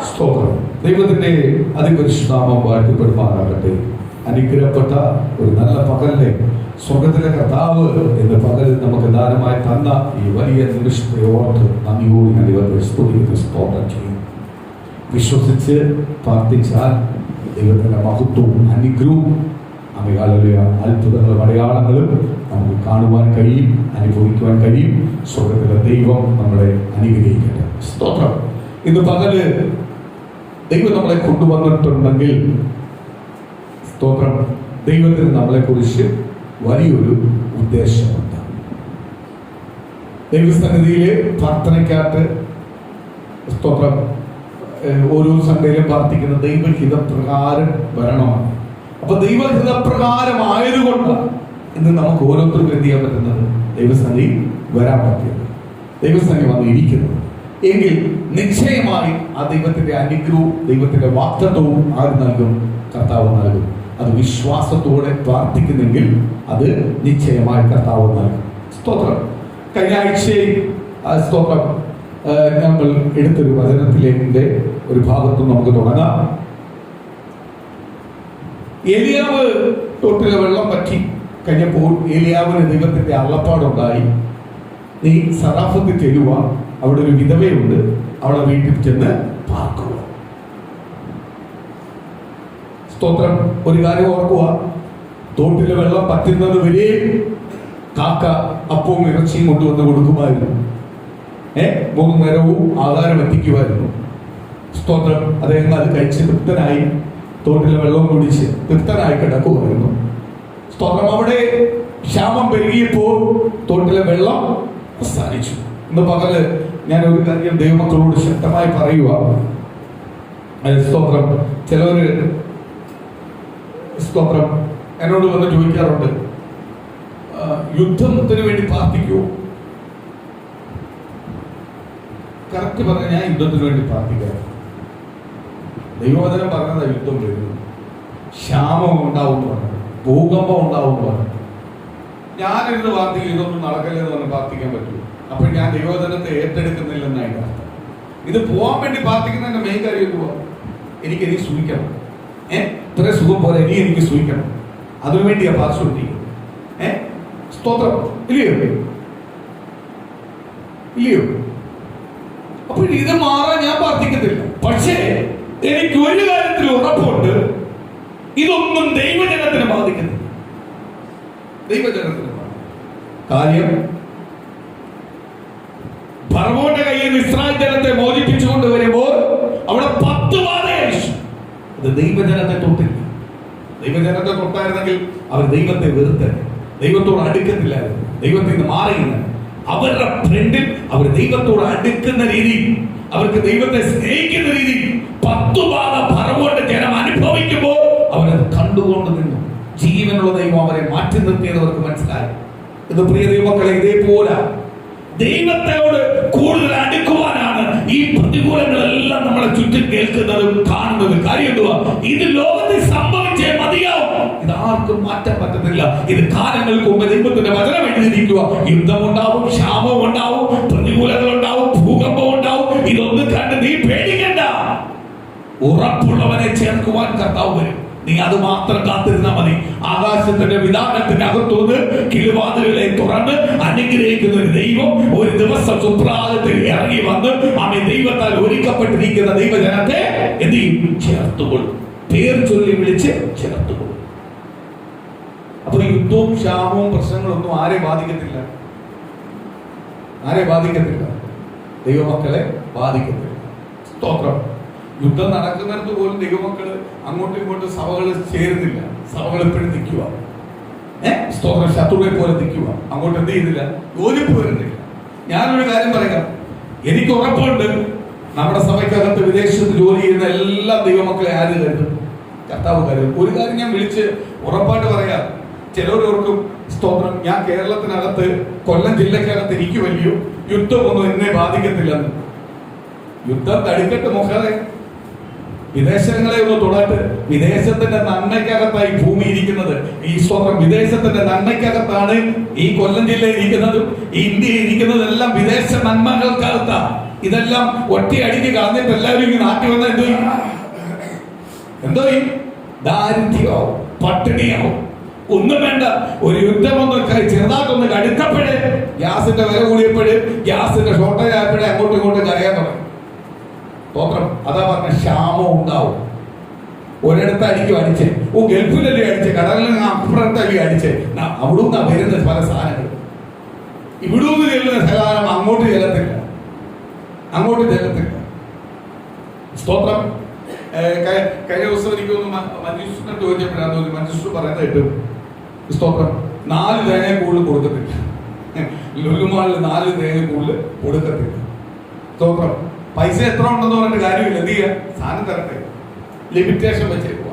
സ്തോത്രം. ദൈവത്തിന്റെ അതിപരിശുദ്ധനാമം വാഴ്ത്തപ്പെടുമാറാകട്ടെ. അനുഗ്രഹപ്പെട്ട ഒരു നല്ല പകലിനെ സ്വർഗത്തിലെ കർത്താവ് എന്ന് പകൽ നമുക്ക് ദാനമായി തന്ന ഈ വലിയ നിമിഷത്തെ ഓർത്ത് നന്ദിയോട് ഞാൻ ദൈവത്തെ സ്തുതിക്കുന്ന സ്തോത്രം ചെയ്യും. വിശ്വസിച്ച് പ്രാർത്ഥിച്ചാൽ ദൈവത്തിന്റെ മഹത്വവും അനുഗ്രഹവും അത്ഭുതങ്ങളും അടയാളങ്ങളും നമുക്ക് കാണുവാൻ കഴിയും, അനുഭവിക്കുവാൻ കഴിയും. സ്വർഗത്തിലെ ദൈവം നമ്മളെ അനുഗ്രഹിക്കട്ടെ. സ്തോത്രം. ഇന്ന് പകല് ദൈവം നമ്മളെ കൊണ്ടുവന്നിട്ടുണ്ടെങ്കിൽ സ്തോത്രം, ദൈവത്തിന് നമ്മളെ കുറിച്ച് വലിയൊരു ഉദ്ദേശമുണ്ട്. ദൈവസന്നിധിയില് പ്രാർത്ഥനയ്ക്കകത്ത് സ്തോത്രം ഓരോ സൺഡേയിലും പ്രാർത്ഥിക്കുന്ന ദൈവഹിതപ്രകാരം വരണമാണ്. അപ്പൊ ദൈവഹിതപ്രകാരമായതുകൊണ്ട് ഇന്ന് നമുക്ക് ഓരോരുത്തർക്കും എന്ത് ചെയ്യാൻ പറ്റുന്നത്? ദൈവസന്നിധി വരാൻ പറ്റിയത്, ദൈവസന്നിധി വന്ന് ഇരിക്കുന്നത് എങ്കിൽ നിശ്ചയമായി ആ ദൈവത്തിന്റെ അനുഗ്രഹവും ദൈവത്തിന്റെ വാഗ്ദത്തവും ആര് നൽകും? കർത്താവ് നൽകും. അത് വിശ്വാസത്തോടെ പ്രാർത്ഥിക്കുന്നെങ്കിൽ അത് നിശ്ചയമായി കർത്താവ് നൽകും. സ്തോത്രം. കഴിഞ്ഞ ആഴ്ചയിൽ സ്തോത്രം നമ്മൾ എടുത്തൊരു വചനത്തിലെ ഒരു ഭാഗത്ത് നമുക്ക് തുടങ്ങാം. ഏലിയാവ് തോട്ടിലെ വെള്ളം പറ്റി കഴിഞ്ഞപ്പോൾ ഏലിയാവിന് ദൈവത്തിന്റെ അള്ളപ്പാടുണ്ടായി. നീ സറാഫത്തിൽ ചെല്ലുക, അവിടെ ഒരു വിധവയുണ്ട്, അവളെ വീട്ടിൽ ചെന്ന് പാർക്കുക. സ്തോത്രം. ഒരു കാര്യം ഓർക്കുക, തോട്ടിലെ വെള്ളം പറ്റുന്നത് വരെ കാക്ക അപ്പവും ഇറച്ചിയും കൊണ്ടുവന്ന് കൊടുക്കുമായിരുന്നു. 3 നേരവും ആഹാരം എത്തിക്കുമായിരുന്നു. സ്തോത്രം. അദ്ദേഹം അത് കഴിച്ച് തൃപ്തനായി തോട്ടിലെ വെള്ളം കുടിച്ച് തൃപ്തനായി കിടക്കുമായിരുന്നു. സ്തോത്രം. അവിടെ ക്ഷാമം പെരുകിയപ്പോൾ തോട്ടിലെ വെള്ളം അവസാനിച്ചു. ഇന്ന് പകല് ഞാൻ ഒരു കാര്യം ദൈവമക്കളോട് ശക്തമായി പറയുക. സ്തോത്രം. ചിലവര് സ്തോത്രം എന്നോട് വന്ന് ചോദിക്കാറുണ്ട്, യുദ്ധത്തിന് വേണ്ടി പ്രാർത്ഥിക്കുമോ? കറക്റ്റ് പറഞ്ഞ ഞാൻ യുദ്ധത്തിന് വേണ്ടി പ്രാർത്ഥിക്കാം. ദൈവവചനം പറഞ്ഞതാ യുദ്ധം വരുന്നു, ക്ഷാമം ഉണ്ടാവും പറഞ്ഞു, ഭൂകമ്പം ഉണ്ടാവും പറഞ്ഞു. ഞാനിരുന്ന് പ്രാർത്ഥിക്കും ഇതൊന്നും നടക്കല്ലെന്ന് പറഞ്ഞ് പ്രാർത്ഥിക്കാൻ പറ്റുമോ? അപ്പോൾ ഞാൻ ദൈവവചനത്തെ ഏറ്റെടുക്കുന്നില്ലെന്നായിട്ട് അർത്ഥം. ഇത് പോകാൻ വേണ്ടി പ്രാർത്ഥിക്കുന്നതിന്റെ മെയിൻ കാര്യം പോവാ, എനിക്കിനി സൂഹിക്കണം. ഇത്ര സുഖം പോലെ എനിക്ക് സൂഹിക്കണം. അതിനുവേണ്ടിയാ പാർശ്വണ്ടിരിക്കുന്നത്. സ്തോത്രം. ഇല്ലയോ? ഇല്ലയോ? അപ്പോൾ ഇത് മാറാൻ ഞാൻ പ്രാർത്ഥിക്കത്തില്ല. പക്ഷേ എനിക്ക് ഒരു കാര്യത്തിൽ ഉറപ്പുണ്ട്, ഇതൊന്നും ദൈവജനത്തിന് ബാധിക്കുന്നില്ല. ദൈവജനത്തിന് കാര്യം ഫറവോന്റെ കയ്യിൽ നിന്ന് ഇസ്രായേൽ ജനത്തെ മോചിപ്പിച്ചുകൊണ്ട് വരുമ്പോൾ അവിടെ 10 ബാധ അയച്ചു. അത് ദൈവജനത്തെ തൊട്ടില്ല. ദൈവജനത്തെ തൊട്ടായിരുന്നെങ്കിൽ അവർ ദൈവത്തെ വെറുത്തത്, ദൈവത്തോട് അടുക്കത്തില്ലായിരുന്നു, ദൈവത്തിൽ നിന്ന് മാറിയില്ല. അവരുടെ ഫ്രണ്ടിൽ അവർ ദൈവത്തോട് അടുക്കുന്ന രീതി, അവർക്ക് ദൈവത്തെ സ്നേഹിക്കുന്ന രീതി 10 ബാധ ഫറവോന്റെ ജനം അനുഭവിക്കുമ്പോൾ അവരത് കണ്ടുകൊണ്ട് നിന്നു. ജീവനുള്ള ദൈവം അവരെ മാറ്റി നിർത്തിയത് അവർക്ക് മനസ്സിലായി. ഇത് പ്രിയ ദൈവമക്കളെ, ഇതേപോലെ ദൈവത്തോട് കൂടുതൽ അടുക്കുവാനാണ് ഈ പ്രതികൂലങ്ങളെല്ലാം നമ്മളെ ചുറ്റും കേൾക്കുന്നതും കാണുന്നതും. കാര്യം എന്തുവാ? ഇത് ലോകത്തിൽ സംഭവിച്ചേ മതിയാവും. ഇത് ആർക്കും മാറ്റാൻ പറ്റത്തില്ല. ഇത് കാലങ്ങൾക്ക് മുമ്പ് ദൈവത്തിന്റെ വചനം എഴുതിയിരിക്കുക. യുദ്ധമുണ്ടാവും, ക്ഷാമം ഉണ്ടാവും, പ്രതികൂലങ്ങൾ ഉണ്ടാവും, ഭൂകമ്പം ഉണ്ടാവും. ഇതൊന്നും കണ്ട് നീ പേടിക്കണ്ട. ഉറപ്പുള്ളവനെ ചേർക്കുവാൻ കർത്താവ് വരും. നീ അത് മാത്രം കാത്തിരുന്നാൽ മതി. ആകാശത്തിന്റെ വിധാനത്തിന്റെ അകത്തുനിന്ന് കിളിവാതിലുകളെ തുറന്ന് അനുഗ്രഹിക്കുന്ന ഒരു ദൈവം ഒരു ദിവസം സുപ്രഭാതത്തിൽ ഇറങ്ങി വന്ന് ആമേൻ ദൈവത്താൽ ഒരുക്കപ്പെട്ടിരിക്കുന്ന ദൈവജനത്തെ എന്ത് ചെയ്യും? ചേർത്തുകൊള്ളും. പേർ ചൊല്ലി വിളിച്ച് ചേർത്തുകൊള്ളും. അപ്പൊ യുദ്ധവും ക്ഷാമവും പ്രശ്നങ്ങളൊന്നും ആരെ ബാധിക്കത്തില്ല. ആരെ ബാധിക്കത്തില്ല? ദൈവമക്കളെ ബാധിക്കത്തില്ല. സ്തോത്രം. യുദ്ധം നടക്കുന്നിടത്ത് പോലും ദൈവമക്കള് അങ്ങോട്ടും ഇങ്ങോട്ടും സഭകൾ ചേരുന്നില്ല. സഭകൾ എപ്പോഴും നിൽക്കുക. സ്തോത്രം. ശത്രുവിനെ പോലെ നിൽക്കുക. അങ്ങോട്ട് എന്ത് ചെയ്യുന്നില്ല? യോജിപ്പ് വരുന്നില്ല. ഞാനൊരു കാര്യം പറയാം, എനിക്ക് ഉറപ്പുണ്ട് നമ്മുടെ സഭയ്ക്കകത്ത് വിദേശത്ത് ജോലി ചെയ്യുന്ന എല്ലാ ദൈവമക്കളെ ആര് കരുതും? കർത്താവ് കരുതും. ഒരു കാര്യം ഞാൻ വിളിച്ച് ഉറപ്പായിട്ട് പറയാം. ചിലവരോർക്കും സ്തോത്രം, ഞാൻ കേരളത്തിനകത്ത് കൊല്ലം ജില്ലക്കകത്ത് ഇരിക്കുമല്ലയോ, യുദ്ധമൊന്നും എന്നെ ബാധിക്കത്തില്ലെന്ന്. യുദ്ധം തടുക്കട്ടെ മക്കളെ. വിദേശങ്ങളെ ഒന്ന് തുടട്ട്. വിദേശത്തിന്റെ നന്മയ്ക്കകത്തായി ഭൂമി ഇരിക്കുന്നത്. ഈ സ്തോത്രം വിദേശത്തിന്റെ നന്മയ്ക്കകത്താണ് ഈ കൊല്ലം ജില്ലയിൽ ഇരിക്കുന്നതും ഈ ഇന്ത്യയിൽ ഇരിക്കുന്നതെല്ലാം വിദേശ നന്മകൾക്കകത്താണ്. ഇതെല്ലാം ഒറ്റയടിക്ക് കളഞ്ഞിട്ട് എല്ലാവരും ഇങ്ങനെ നാട്ടി വന്നാൽ എന്തോ ദാരിദ്ര്യമാവും, പട്ടിണിയാവും. ഒന്നും വേണ്ട, ഒരു യുദ്ധമൊന്ന് ചെറുതായിട്ടൊന്ന് കടുക്കപ്പോഴേ, ഗ്യാസിന്റെ വില കൂടിയപ്പോഴേ, ഗ്യാസിന്റെ ഷോർട്ടേജ് ആയപ്പോഴേ അങ്ങോട്ടും ഇങ്ങോട്ടും കരയാൻ തുടങ്ങി. സ്തോത്രം. അതാ പറഞ്ഞ ക്ഷാമം ഉണ്ടാവും. ഒരിടത്ത് അടിക്കും അടിച്ച്, ഗൾഫിലല്ലേ അടിച്ച്, കടലിൽ അപ്പുറത്തല്ലേ അടിച്ച്, അവിടുന്ന് വരുന്ന പല സാധനങ്ങൾ ഇവിടുന്ന് ചെല്ലുന്ന സാധനം അങ്ങോട്ട് ചെല്ലത്തില്ല. സ്തോത്രം. കഴിഞ്ഞ ദിവസം എനിക്കൊന്ന് മഞ്ജുഷിനോട് ചോദിച്ചപ്പോഴാണ് തോന്നി, മഞ്ജുഷ് പറയുന്നത് കേട്ടു, സ്തോത്രം 4 തേങ്ങ കൂടുതൽ കൊടുക്കത്തില്ല. ലുലുമാളിൽ 4 തേങ്ങ കൂടുതൽ കൊടുക്കത്തില്ല. സ്തോത്രം. പൈസ എത്ര ഉണ്ടെന്ന് പറഞ്ഞിട്ട് കാര്യമില്ല, എന്ത് ചെയ്യാ, സാധനം തരട്ടെ, ലിമിറ്റേഷൻ വെച്ചേക്കുക.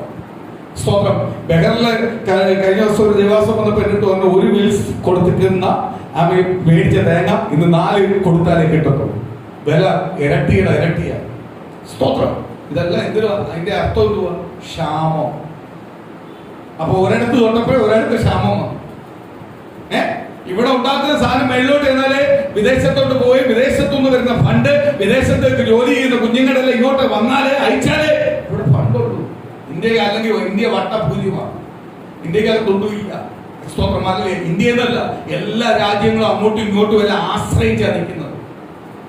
സ്തോത്രം. ബഹറിലെ കഴിഞ്ഞ ദിവസം ഒരു ദേവാസം വന്നപ്പോ എന്നിട്ട് പറഞ്ഞു, 1 വീൽസ് കൊടുത്തിരിക്കുന്ന മേടിച്ച തേങ്ങ ഇന്ന് 4 കൊടുത്താലേ കിട്ടത്തുള്ളൂ. വില ഇരട്ടിയാ. സ്തോത്രം. ഇതെല്ലാം എന്തിനാ? അതിന്റെ അർത്ഥം എന്തുവാ? ക്ഷാമം. അപ്പൊ ഒരിടത്ത് തൊട്ടപ്പോഴേ ഒരിടത്ത് ക്ഷാമം വന്നു. ഇവിടെ ഉണ്ടാക്കുന്ന സാധനം മേളിലോട്ട് എന്നാലേ വിദേശത്തോട്ട് പോയി വിദേശത്തുനിന്ന് വരുന്ന ഫണ്ട്, വിദേശത്തേക്ക് ജോലി ചെയ്യുന്ന കുഞ്ഞുങ്ങളെല്ലാം ഇങ്ങോട്ട് വന്നാലേ അയച്ചാലേ ഇവിടെ ഫണ്ടുള്ളൂ. ഇന്ത്യ അല്ലെങ്കിൽ ഇന്ത്യ വട്ടപൂജ്യമാണ്. ഇന്ത്യക്കകത്തൊന്നുമില്ല. സ്തോത്രമല്ലേ? ഇന്ത്യ എന്നല്ല, എല്ലാ രാജ്യങ്ങളും അങ്ങോട്ടും ഇങ്ങോട്ടും എല്ലാം ആശ്രയിച്ചാണ് നിൽക്കുന്നത്,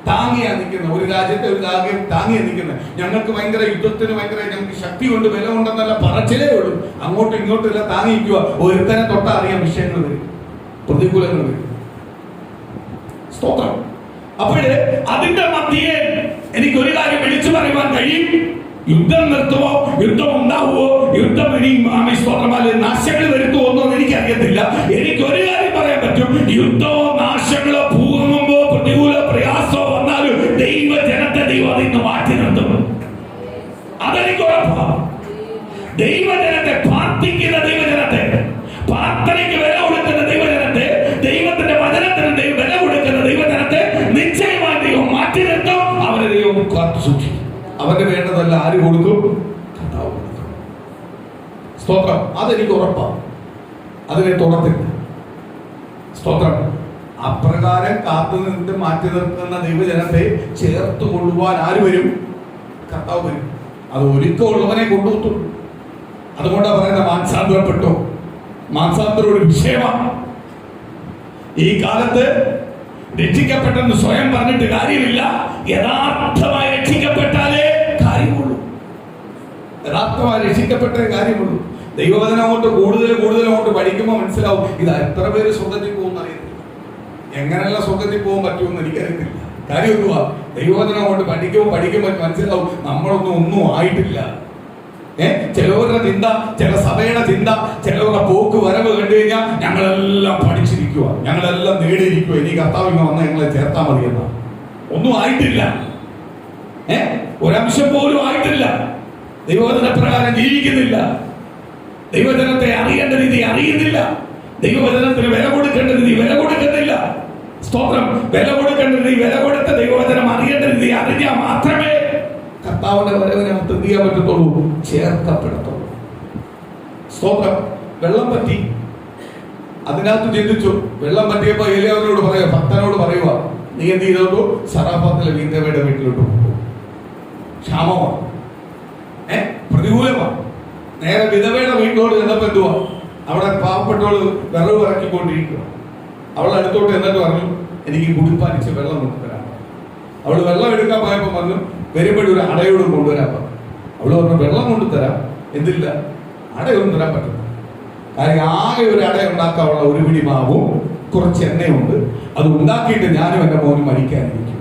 താങ്ങിയാ നിൽക്കുന്നത്. ഒരു രാജ്യത്തെ ഒരു രാജ്യം താങ്ങിയാ നിൽക്കുന്നത്. ഞങ്ങൾക്ക് ഭയങ്കര യുദ്ധത്തിന് ഭയങ്കര ഞങ്ങൾക്ക് ശക്തി കൊണ്ട് ബലം ഉണ്ടെന്നല്ല പറച്ചിലേ ഉള്ളൂ. അങ്ങോട്ടും ഇങ്ങോട്ടും എല്ലാം താങ്ങിക്കുക. ഒരുത്തനെ തൊട്ടാ അറിയാം വിഷയങ്ങൾ വരും, പ്രതികൂലങ്ങൾ വരും. സ്തോത്രം. അപ്പോഴേ അതിന്റെ മധ്യേ എനിക്കൊരു കാര്യം വിളിച്ചു പറയുവാൻ കഴിയും. യുദ്ധം നിർത്തുവോ, യുദ്ധം ഉണ്ടാവുമോ, യുദ്ധം ഇനി സ്തോത്രമാല നാശങ്ങൾ വരുത്തുമോ എന്നൊന്നും എനിക്കറിയത്തില്ല. എനിക്കൊരു കാര്യം പറയാൻ പറ്റും, യുദ്ധമോ നാശങ്ങളോ ഭൂകമ്പമോ പ്രതികൂല പ്രയാസമോ വന്നാലും ദൈവജനത്തെ ദൈവം അതിന് മാറ്റി നിർത്തും. അതെനിക്ക് ഉറപ്പാണ്. ദൈവജനത്തെ, പ്രാർത്ഥിക്കുന്ന ദൈവജനത്തെ, പ്രാർത്ഥനയ്ക്ക് വില കൊടുക്കുന്ന ദൈവജനത്തെ, ദൈവത്തിന്റെ വചനത്തിന് വില കൊടുക്കുന്ന ദൈവജനത്തെ നിശ്ചയമായി ദൈവം മാറ്റി നിർത്തും. അവരെ ദൈവം കാത്തു സൂക്ഷിക്കും. അവന്റെ വേണ്ടതല്ല ആര് കൊടുക്കും? കർത്താവ് കൊടുക്കും. സ്തോത്രം. അതെനിക്ക് ഉറപ്പാണ്. അതിനെ തുടർത്തില്ല. സ്തോത്രം. അപ്രകാരം കാത്തു നിന്നിട്ട് മാറ്റി നിർത്തുന്ന ദൈവജനത്തെ ചേർത്ത് കൊണ്ടുപോകാൻ ആര് വരും? കർത്താവ് വരും. അത് ഒരുക്കമുള്ളവനെ കൊണ്ടുപോകത്തുള്ളൂ. അതുകൊണ്ടാണ് പറയുന്നത് മാനസാന്തരപ്പെട്ടോ. മാനസാന്തരം ഒരു വിഷയമാണ്. ഈ കാലത്ത് രക്ഷിക്കപ്പെട്ടെന്ന് സ്വയം പറഞ്ഞിട്ട് കാര്യമില്ല. യഥാർത്ഥമായി രക്ഷിക്കപ്പെട്ടാലേ കാര്യമുള്ളൂ. യഥാർത്ഥമായി രക്ഷിക്കപ്പെട്ടേ കാര്യമുള്ളൂ. ദൈവവചനം അങ്ങോട്ട് കൂടുതൽ അങ്ങോട്ട് പഠിക്കുമ്പോൾ മനസ്സിലാവും, ഇത് എത്ര പേര് സ്വർഗത്തിൽ പോകുമെന്ന് അറിയത്തില്ല. എങ്ങനെയുള്ള സ്വർഗത്തിൽ പോകാൻ പറ്റുമെന്ന് എനിക്കറിയത്തില്ല. കാര്യം എന്തുവാ? ദൈവവചനം അങ്ങോട്ട് പഠിക്കുമ്പോൾ മനസ്സിലാവും ഒന്നും ആയിട്ടില്ല. ചിലവരുടെ ചിന്ത, ചില സഭയുടെ ചിന്ത, ചിലവരുടെ പോക്ക് വരവ് കണ്ടു കഴിഞ്ഞാൽ ഞങ്ങളെല്ലാം പഠിച്ചിരിക്കുക, ഞങ്ങളെല്ലാം നേടിയിരിക്കുക, ഇനി കർത്താവ് ഇങ്ങനെ വന്ന് ഞങ്ങളെ ചേർത്താൽ മതി എന്ന. ഒന്നും ആയിട്ടില്ല. ഒരംശം പോലും ആയിട്ടില്ല. ദൈവവചന പ്രകാരം ജീവിക്കുന്നില്ല. ദൈവജനത്തെ അറിയേണ്ട രീതി അറിയുന്നില്ല. ദൈവവചനത്തിന് വില കൊടുക്കേണ്ട രീതി വില കൊടുക്കുന്നില്ല. സ്തോത്രം. വില കൊടുക്കേണ്ട രീതി വില കൊടുത്ത ദൈവവചനം അറിയേണ്ട രീതി അറിഞ്ഞാൽ മാത്രമേ കർത്താവിന്റെ വരവിനകത്ത് എന്ത് ചെയ്യാൻ പറ്റത്തുള്ളൂ? ചേർക്കപ്പെടത്തുള്ളൂ. സ്തോത്രം. വെള്ളം പറ്റി, അതിനകത്ത് ചിന്തിച്ചു. വെള്ളം പറ്റിയപ്പോ ഏലിയാവിനോട് പറയുക, ഭക്തനോട് പറയുക, നീ എന്ത് ചെയ്തോളൂ? സറാഫത്തിലെ വീന്തവയുടെ വീട്ടിലോട്ട് പോകും. ക്ഷാമമാണ്, പ്രതികൂലമാണ്. നേരെ വിധവയുടെ വീട്ടിലോട് ചെന്നപ്പോ എന്തുവാ? അവിടെ പാവപ്പെട്ടവള് വിറവ് ഇറക്കിക്കൊണ്ടിരിക്കുക. അവൾ അടുത്തോട്ട് എന്നിട്ട് പറഞ്ഞു, എനിക്ക് കുടിപ്പാനിച്ച് വെള്ളം കൊണ്ടുതരാം. അവള് വെള്ളം എടുക്കാൻ പോയപ്പോ പറഞ്ഞു, വരുമ്പോഴും ഒരു അടയോടും കൊണ്ടുവരാൻ പറഞ്ഞു. അവള് പറഞ്ഞു, വെള്ളം കൊണ്ടുതരാം, എന്തില്ല, അടയൊന്നും തരാൻ പറ്റില്ല. കാര്യം ആകെ ഒരു അട ഉണ്ടാക്കാനുള്ള ഒരു പിടി മാവും കുറച്ച് എണ്ണയുണ്ട്. അത് ഉണ്ടാക്കിയിട്ട് ഞാനും എൻ്റെ മോനും മരിക്കാനിരിക്കും.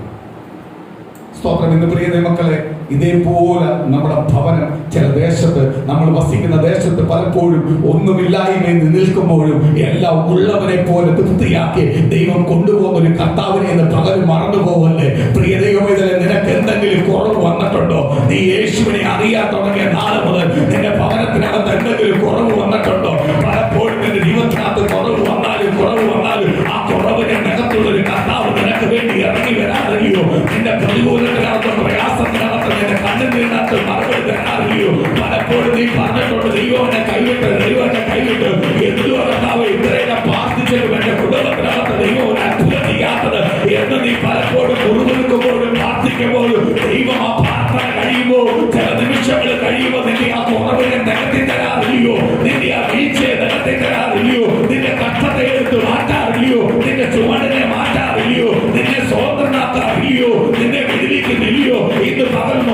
സ്തോത്രം. ഇന്ന് പ്രിയ ദൈവമക്കളെ, ഇതേപോലെ നമ്മുടെ ഭവനം ചില ദേശത്ത്, നമ്മൾ വസിക്കുന്ന ദേശത്ത് പലപ്പോഴും ഒന്നുമില്ലായ്മയിൽ നിൽക്കുമ്പോഴും എല്ലാം ഉള്ളവരെ പോലെ തൃപ്തിയാക്കി ദൈവം കൊണ്ടുപോകുന്ന ഒരു കർത്താവിനെ എന്ന് പകരം മറന്നു പോകല്ലേ. പ്രിയ ദൈവമേ, നിനക്ക് എന്തെങ്കിലും കുറവ് വന്നിട്ടുണ്ടോ? നീ യേശുവിനെ അറിയാൻ തുടങ്ങിയ നാളെ മുതൽ നിന്റെ ഭവനത്തിനകത്ത് എന്തെങ്കിലും കുറവ് വന്നിട്ടുണ്ടോ? പലപ്പോഴും നിന്റെ ജീവിതത്തിനകത്ത് കുറവ് വന്നാലും ആ കുറവിനെ നികത്തുള്ള ഒരു കർത്താവ് നിനക്ക് വേണ്ടി ഇറങ്ങി വരാറിയോ? നിന്റെ പ്രതികൂലത്തിനകത്തും പ്രയാസത്തിനകത്തും നിന്റെ കണ്ണിനകത്ത് മറുപടി തരാറില്ല.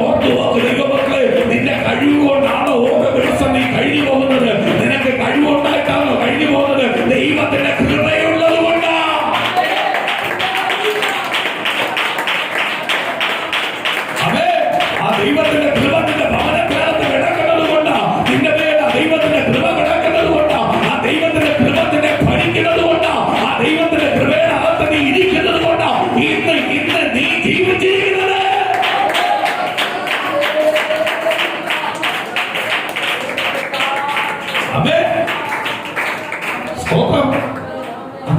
ഓർത്തു നോക്ക് ദൈവമക്കളെ, നിന്റെ കഴിവ് കൊണ്ടാണോ ഓരോ ദിവസം നീ കഴിഞ്ഞു പോകുന്നത്? നിനക്ക് കഴിവുണ്ടായിട്ടാണോ കഴിഞ്ഞു പോകുന്നത്? ദൈവത്തിന്റെ കൃപയുള്ളത് കൊണ്ടാ. അതെ, ആ ദൈവത്തിന്റെ കൃപ നിന്റെ ഭവനത്തിനകത്ത് കിടക്കുന്നത് കൊണ്ടാ. നിന്റെ മേൽ ആ ദൈവത്തിന്റെ കൃപ കിടക്കുന്നത് കൊണ്ടാ. ആ ദൈവത്തിന്റെ കൃപ നിന്നെ ഭരിക്കുന്നത് കൊണ്ടാ. ആ ദൈവത്തിന്റെ കൃപയുടെ അകത്ത് നീ ഇരിക്കുന്നത് കൊണ്ടാ ഇന്ന് നീ ജീവിച്ചിരിക്കുന്നത്.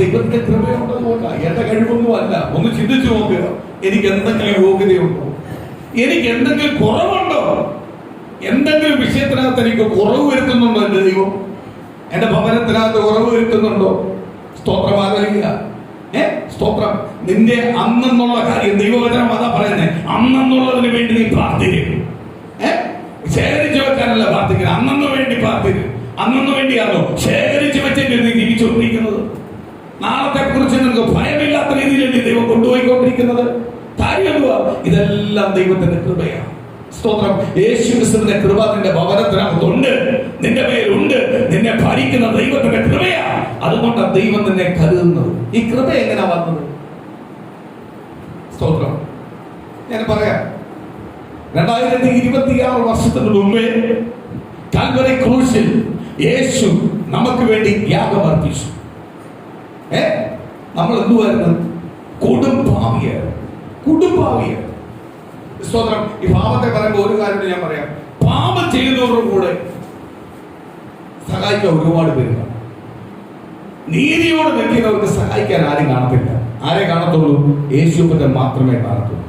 ദൈവത്തിന്റെ കൃപയുള്ളതുകൊണ്ടാ, എന്റെ കഴിവൊന്നും അല്ല. ഒന്ന് ചിന്തിച്ചു നോക്കുക, എനിക്ക് എന്തെങ്കിലും യോഗ്യതയുണ്ടോ? എനിക്ക് എന്തെങ്കിലും കുറവുണ്ടോ? എന്തെങ്കിലും വിഷയത്തിനകത്ത് എനിക്ക് കുറവ് വരുത്തുന്നുണ്ടോ? എന്റെ ദൈവം എന്റെ ഭവനത്തിനകത്ത് കുറവ് വരുത്തുന്നുണ്ടോ? സ്തോത്രം ആഗ്രഹിക്കുക. സ്തോത്രം. നിന്റെ അന്നെന്നുള്ള കാര്യം ദൈവവചനം അതാ പറയുന്നത്. അന്നെന്നുള്ളതിന് വേണ്ടി നീ പ്രാർത്ഥിക്കും. ശേഖരിച്ചു വെക്കാനല്ല പ്രാർത്ഥിക്കുന്നത്, അന്നു വേണ്ടി പ്രാർത്ഥിക്കും. അന്നു വേണ്ടിയാണോ ശേഖരിച്ചു വെച്ചിട്ട് നീ ജീവിച്ചുകൊണ്ടിരിക്കുന്നത്? നാളത്തെ കുറിച്ച് നിനക്ക് ഭയമില്ലാത്ത രീതിയിലല്ലേ ദൈവം കൊണ്ടുപോയിക്കൊണ്ടിരിക്കുന്നത്? കാര്യം ഇതെല്ലാം ദൈവത്തിന്റെ കൃപയാണ്. സ്തോത്രം. യേശുക്രിസ്തുവിന്റെ കൃപ നിന്റെ ഭവനത്തിനകത്തുണ്ട്, നിന്റെ മേലുണ്ട്. നിന്നെ ഭരിക്കുന്ന ദൈവത്തിന്റെ കൃപയാ. അതുകൊണ്ടാണ് ദൈവം നിന്നെ കരുതുന്നത്. ഈ കൃപ എങ്ങനെ വന്നത്? സ്തോത്രം. ഞാൻ പറയാം, 2026 വർഷത്തിന് മുമ്പേ കാൽവരി ക്രൂശിൽ യേശു നമുക്ക് വേണ്ടി യാഗം അർപ്പിച്ചു. നമ്മൾ എന്തുവായിരുന്നു? കൊടുംപാവിയാണ്. സ്തോത്രം. ഈ പാപത്തെ പറയുമ്പോൾ ഒരു കാര്യം ഞാൻ പറയാം, പാപം ചെയ്യുന്നവരുടെ കൂടെ സഹായിക്കാൻ ഒരുപാട് പേര്. നീതിയോട് നിൽക്കുന്നവർക്ക് സഹായിക്കാൻ ആരും കാണത്തില്ല. ആരെ കാണത്തുള്ളൂ? യേശുവിനെ മാത്രമേ കാണത്തുള്ളൂ.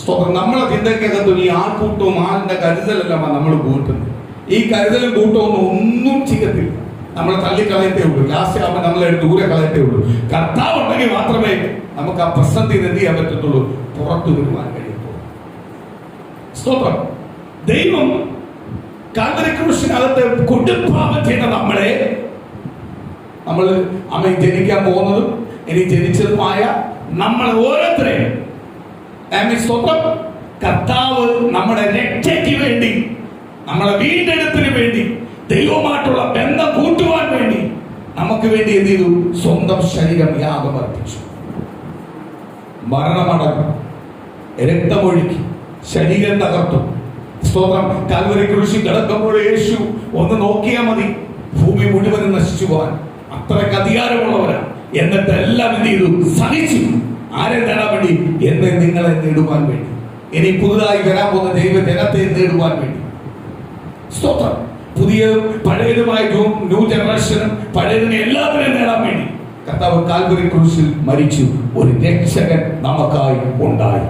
സ്തോത്രം. നമ്മളെ ചിന്തക്കകത്തും ഈ ആൾക്കൂട്ടവും ആളിന്റെ കരുതലെല്ലാം നമ്മൾ കൂട്ടുന്നത്. ഈ കരുതലും കൂട്ടവും ഒന്നും ചെയ്യത്തില്ല. നമ്മളെ തള്ളിക്കളയത്തേ ഉള്ളൂ. ലാസ്റ്റ് ആവുമ്പോൾ നമ്മളെ ദൂരെ കളയത്തേ ഉള്ളൂ. കർത്താവ് ഉണ്ടെങ്കിൽ മാത്രമേ നമുക്ക് ആ പ്രശ്നത്തിൽ എന്ത് ചെയ്യാൻ പറ്റത്തുള്ളൂ? പുറത്തു വരുവാൻ കഴിയത്തുള്ളൂ. സ്തോത്രം. ദൈവം കാൽവരി ക്രൂശിനകത്ത് കൊടുംപാപം ചെയ്ത നമ്മൾ അമ്മ ജനിക്കാൻ പോകുന്നതും ഇനി ജനിച്ചതുമായ നമ്മൾ ഓരോരുത്തരെയും സ്തോത്രം, കർത്താവ് നമ്മുടെ രക്ഷയ്ക്ക് വേണ്ടി, നമ്മളെ വീണ്ടെടുപ്പിന് വേണ്ടി, ദൈവമായിട്ടുള്ള ബന്ധം കൂട്ടുവാൻ വേണ്ടി നമുക്ക് വേണ്ടി എന്ത് ചെയ്തു? സ്വന്തം ശരീരം യാഗം അർപ്പിച്ചു. മരണമടങ്ങി, രക്തമൊഴുക്കി, ശരീരം തകർത്തു. സ്തോത്രം. കാൽവരി ക്രൂശിൽ കിടക്കുമ്പോൾ യേശു ഒന്ന് നോക്കിയാൽ മതി, ഭൂമി മുഴുവനും നശിച്ചു പോകാൻ അത്രയ്ക്ക് അധികാരമുള്ളവരാണ്. എന്നിട്ട് എല്ലാം എന്ത് ചെയ്തു? സഹിച്ചു. ആരെ നേടാൻ വേണ്ടി? എന്നെ നിങ്ങളെ നേടുവാൻ വേണ്ടി, ഇനി പുതുതായി വരാൻ പോകുന്ന ദൈവജനത്തെ നേടുവാൻ വേണ്ടി. സ്തോത്രം. പുതിയതും പഴയതുമായ ന്യൂ ജനറേഷനും പഴയതിനെ എല്ലാത്തിനെയും നേടാൻ വേണ്ടി കർത്താവ് കാൽവരി ക്രൂശിൽ മരിച്ചു. ഒരു രക്ഷകൻ നമുക്കായി ഉണ്ടായി.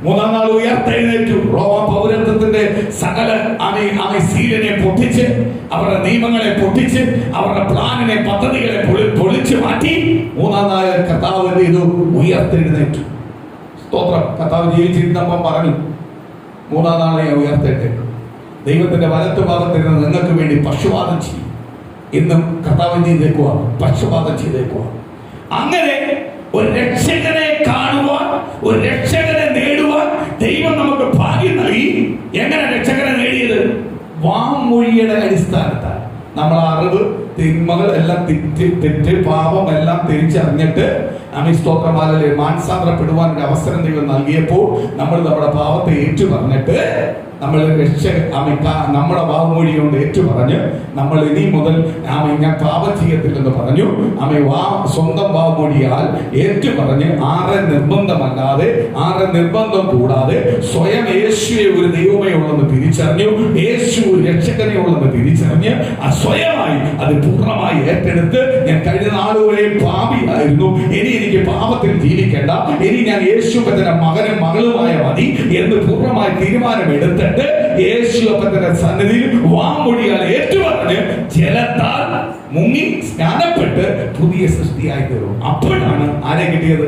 മൂന്നാം നാൾ ഉയർത്തെഴുന്നേറ്റു. റോമ പൗരത്വത്തിന്റെ സകല സീലിനെ പൊട്ടിച്ച്, അവരുടെ നിയമങ്ങളെ പൊട്ടിച്ച്, അവരുടെ പ്ലാനിനെ, പദ്ധതികളെ പൊളിച്ചു മാറ്റി മൂന്നാം നാൾ കർത്താവ് എന്ത് ചെയ്തു? ഉയർത്തെഴുന്നേറ്റു. സ്തോത്രം. കർത്താവ് ജീവിച്ചിരുന്നപ്പം പറഞ്ഞു, മൂന്നാം നാളെ ഉയർത്തെഴുന്നേറ്റു. ദൈവത്തിന്റെ വലത്തു ഭാഗത്തിരുന്ന് നിങ്ങൾക്ക് വേണ്ടി പക്ഷപാതം ചെയ്യും. ഇന്നും കർത്താവ് ചെയ്തേക്കുക, പക്ഷപാതം ചെയ്തേക്കുക. അങ്ങനെ ഒരു രക്ഷകനെ കാണുവാൻ, ഒരു രക്ഷകനെ നേടുവാൻ ദൈവം നമുക്ക് ഭാഗ്യം നൽകി. എങ്ങനെ രക്ഷകനെ നേടിയത്? വാമൊഴിയുടെ അടിസ്ഥാനത്താൽ. നമ്മൾ അറിവ്, തിന്മകൾ എല്ലാം തെറ്റ്, പാപം എല്ലാം തിരിച്ചറിഞ്ഞിട്ട് സ്തോത്രമാലയെ മാനസാന്തരപ്പെടുവാൻ ഒരു അവസരം ദൈവം നൽകിയപ്പോൾ നമ്മൾ നമ്മുടെ പാപത്തെ ഏറ്റു പറഞ്ഞിട്ട് നമ്മൾ നമ്മുടെ വാമൊഴി കൊണ്ട് ഏറ്റു പറഞ്ഞ് നമ്മൾ ഇനി മുതൽ ഞാൻ പാപം ചെയ്യത്തില്ലെന്ന് പറഞ്ഞു. സ്വന്തം വാമൊഴിയാൽ ഏറ്റു പറഞ്ഞ് ആരെ നിർബന്ധമല്ലാതെ, ആരെ നിർബന്ധം കൂടാതെ സ്വയം യേശുവെ ഒരു ദൈവമേ ഉള്ളെന്ന് തിരിച്ചറിഞ്ഞു, യേശു ഒരു രക്ഷകനെ ഉള്ളെന്ന് തിരിച്ചറിഞ്ഞ് സ്വയമായി അത് പൂർണ്ണമായി ഏറ്റെടുത്ത്, ഞാൻ കഴിഞ്ഞ നാളുവരെ പാപിയായിരുന്നു, ഇനി എനിക്ക് പാപത്തിൽ ജീവിക്കേണ്ട, ഇനി ഞാൻ യേശു അപ്പന്റെ മകനും മകളുമായ മതി എന്ന് പൂർണ്ണമായി തീരുമാനമെടുത്തിട്ട് യേശു അപ്പന്റെ സന്നിധിയിൽ വാമൊഴിയാൽ ഏറ്റുപറഞ്ഞ് ജലത്താൽ മുങ്ങി സ്നാനപ്പെട്ട് പുതിയ സൃഷ്ടിയായി തീർന്നു. അപ്പോഴാണ് ആരെ കിട്ടിയത്?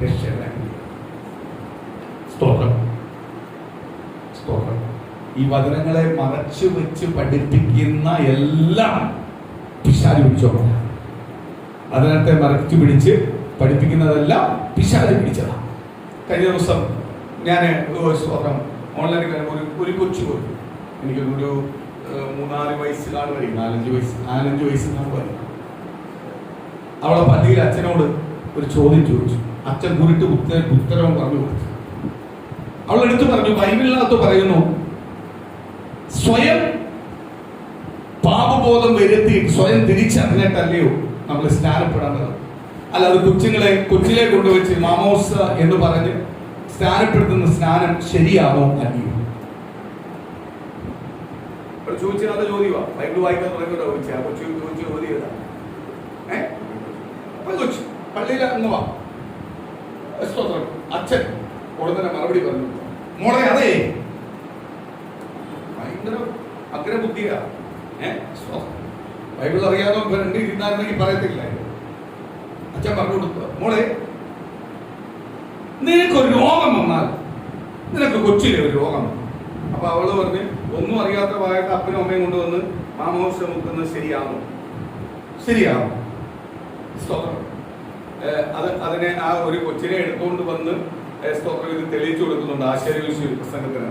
രക്ഷകനെ. സ്തോത്രം. സ്തോത്രം. ഈ വചനങ്ങളെ മറച്ചു വെച്ച് പഠിപ്പിക്കുന്ന എല്ലാം പിശാച് പിടിച്ചോളാം. വചനത്തെ മറച്ചു പിടിച്ച് പഠിപ്പിക്കുന്നതെല്ലാം പിശാച് പിടിച്ചതാണ്. കഴിഞ്ഞ ദിവസം ഞാൻ സ്തോത്രം ഓൺലൈനിൽ ഒരു കൊച്ചു പോയി, എനിക്കൊരു 3-4 വയസ്സിലാണ് വരും, 4-5 വയസ്സിലാണ് വരും. അവളെ പള്ളിയിൽ അച്ഛനോട് ഒരു ചോദ്യം ചോദിച്ചു. അച്ഛൻ കുരുട്ട് ഉത്തരവും പറഞ്ഞു കൊടുത്തു. അവളെടുത്ത് പറഞ്ഞു, ബൈബിളിനകത്ത് പറയുന്നു, സ്വയം പാപബോധം വരുത്തി സ്വയം തിരിച്ചറിഞ്ഞിട്ടല്ലയോ നമ്മൾ സ്നാനപ്പെടേണ്ടത്. അല്ലാതെ കൊച്ചിലെ കൊണ്ടുവച്ച് മാമോസ എന്ന് പറഞ്ഞ് സ്നാനപ്പെടുത്തുന്ന സ്നാനം ശരിയാണോ അല്ലയോ? ചോദിച്ച അത് ചോദ്യമാ. ബൈബിൾ വായിക്കാൻ തുടങ്ങിയോ ചോദിച്ചാ കൊച്ചു ചോദ്യം ഏതാ? കൊച്ചു പള്ളിയിൽ അങ്ങ് വാ. അച്ഛൻ ഉടനെ മറുപടി പറഞ്ഞു, മോളെ അതേ ഭയങ്കര അഗ്രബുദ്ധിയാ. ബൈബിൾ അറിയാതോ ഇരുന്നായിരുന്നെങ്കിൽ പറയത്തില്ല. അച്ഛൻ പറഞ്ഞു കൊടുക്കുക, മോളെ നിനക്കൊരു രോഗം വന്നാൽ, നിനക്ക് കൊച്ചിലെ ഒരു രോഗം. അപ്പൊ അവള് പറഞ്ഞ്, ഒന്നും അറിയാത്ത വായിട്ട് അപ്പനും അമ്മയും കൊണ്ടുവന്ന് മാമോസ മുക്കുന്നത് ശരിയാണോ? ശരിയാണോ? അതിനെ ആ ഒരു കൊച്ചിനെ എടുത്തുകൊണ്ട് വന്ന് സ്തോത്രം ഇത് തെളിയിച്ചു കൊടുക്കുന്നുണ്ട് ആശ്ചര്യ പ്രസംഗത്തിന്.